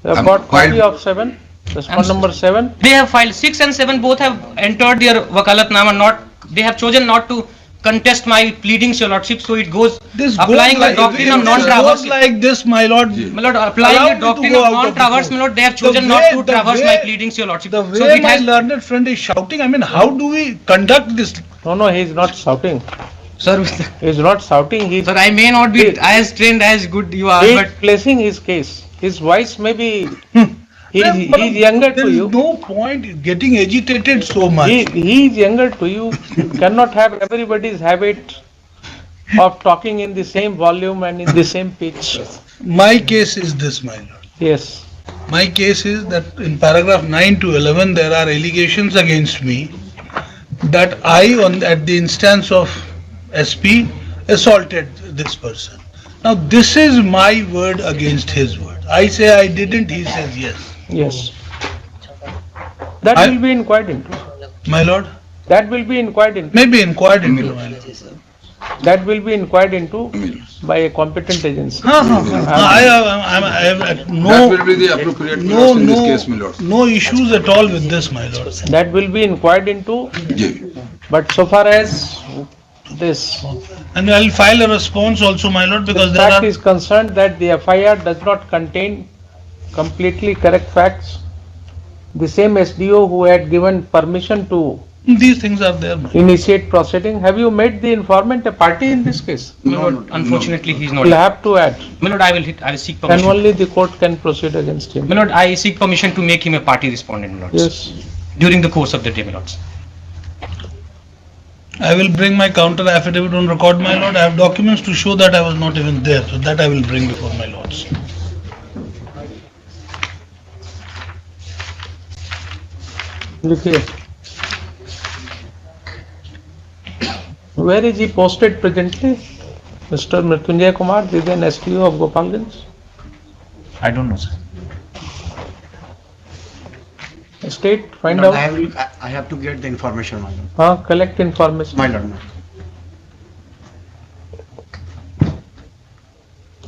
You have I'm got copy filed. of 7. Respondent number 7. They have filed 6 and 7, both have entered their wakalatnama, they have chosen not to contest my pleadings, your lordship, so it goes This applying goes the doctrine of this non-traverse. goes like this, my lord. My lord, applying Allow the me to doctrine go of out of the non-traverse, court. my lord, they have chosen The not way- to the traverse way- my pleadings, your lordship. The So way it my has, learned friend is shouting, I mean, how do we conduct this? No, he is not shouting. sir, He is not shouting. He is sir, I may not be as trained as good you are, but placing his case. His voice may be He's younger to There is you. no point getting agitated so much. He is younger to you. Cannot have everybody's habit of talking in the same volume and in the same pitch. My case is this, my lord. Yes. My case is that in paragraph 9 to 11, there are allegations against me that I, at the instance of SP, assaulted this person. Now, this is my word against his word. I say I didn't, he says yes. Yes. That I- will be inquired into. My lord, That will be inquired into. maybe inquired into, my lord. That will be inquired into by a competent agency. I have That no, will be the appropriate no, clause in this case, my lord. no issues at all with this, my lord. That will be inquired into. Ji. But so far as this And I'll file a response also, my lord, because there fact are, is concerned that the FIR does not contain completely correct facts. The same SDO who had given permission to these things are there, my lord. initiate proceeding, have you made the informant a party in this case? My lord, unfortunately, he is not. You'll have to add, My lord, I will seek and permission. only the court can proceed against him. My lord, I seek permission to make him a party respondent, my lords. Yes, During the course of the day, my lords. I will bring my counter affidavit on record, my lord. I have documents to show that I was not even there, so that I will bring before my lords. लिखिए. Where is he posted presently? Mr. Mrityunjay Kumar, the then SPO of Gopalganj? I don't know, sir. State, find Lord, out. I have to get the information, my lord. Collect information. My lord,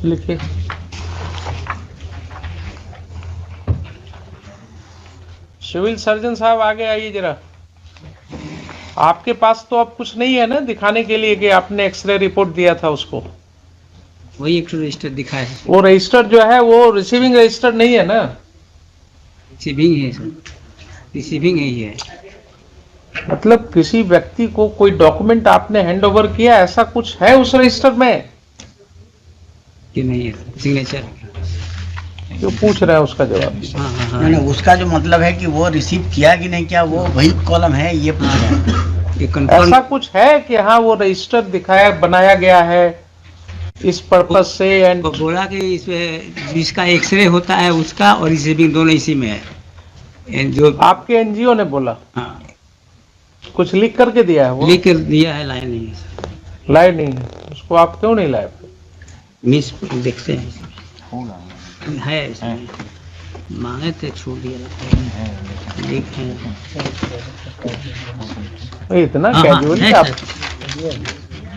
लिखिए. Civil surgeon साहब आगे आइए जरा. आपके पास तो अब कुछ नहीं है ना दिखाने के लिए कि आपने एक्सरे रिपोर्ट दिया था उसको. वही एक रजिस्टर दिखा है, वो रजिस्टर जो है वो रिसीविंग रजिस्टर नहीं है ना. रिसीविंग है सर, रिसीविंग ही है। मतलब किसी व्यक्ति को कोई डॉक्यूमेंट आपने हैंड ओवर किया, ऐसा कुछ है उस रजिस्टर में? कि नहीं है सिग्नेचर। जो पूछ रहे हैं उसका जवाब. हाँ हाँ हाँ, नहीं नहीं, उसका जो मतलब है कि वो रिसीव किया कि नहीं किया, वो वही कॉलम है, ये पूछ रहे हैं। ये कंफर्म ऐसा कुछ है कि हाँ वो रजिस्टर दिखाया बनाया गया है इस पर्पज से एंड बोला कि इसमें जिसका एक्सरे होता है उसका और रिसीविंग दोनों इसी में है। ये जो आपके एनजीओ ने बोला हाँ, कुछ लिख करके दिया है वो? लिख कर दिया है, लाइन नहीं है सर। लाए नहीं है, उसको आप क्यों नहीं लाए? मिस देखते हैं होगा। है इसमें, मांगे थे छूट दिया लगता है, लिख है। इतना हाँ, हाँ, कैजुअली है आप सर।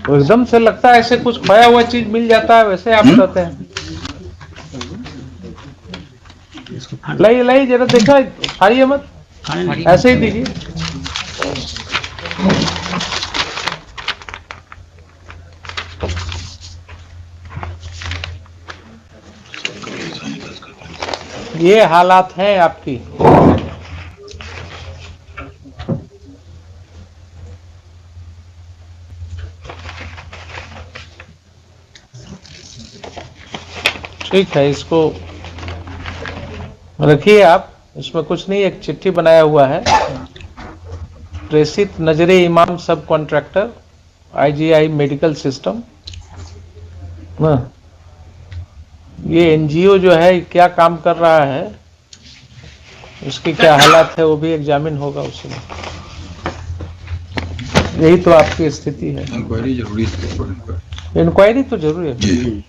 तो एकदम से लगता है ऐसे कुछ खोया हुआ चीज मिल जाता है वैसे आप कहते हैं. इसको फाड़- लाइए लाइए जरा देखा, फाड़िए मत, फाड़ने नहीं। ऐसे ही दीजिए. ये हालात हैं आपकी. ठीक है, इसको रखिए आप, इसमें कुछ नहीं, एक चिट्ठी बनाया हुआ है. प्रेषित नजरे इमाम सब कॉन्ट्रैक्टर IGI मेडिकल सिस्टम. ये एनजीओ जो है क्या काम कर रहा है, उसकी क्या हालात है वो भी एग्जामिन होगा उसमें. यही तो आपकी स्थिति है. इंक्वायरी जरूरी है. इंक्वायरी तो जरूरी है. जी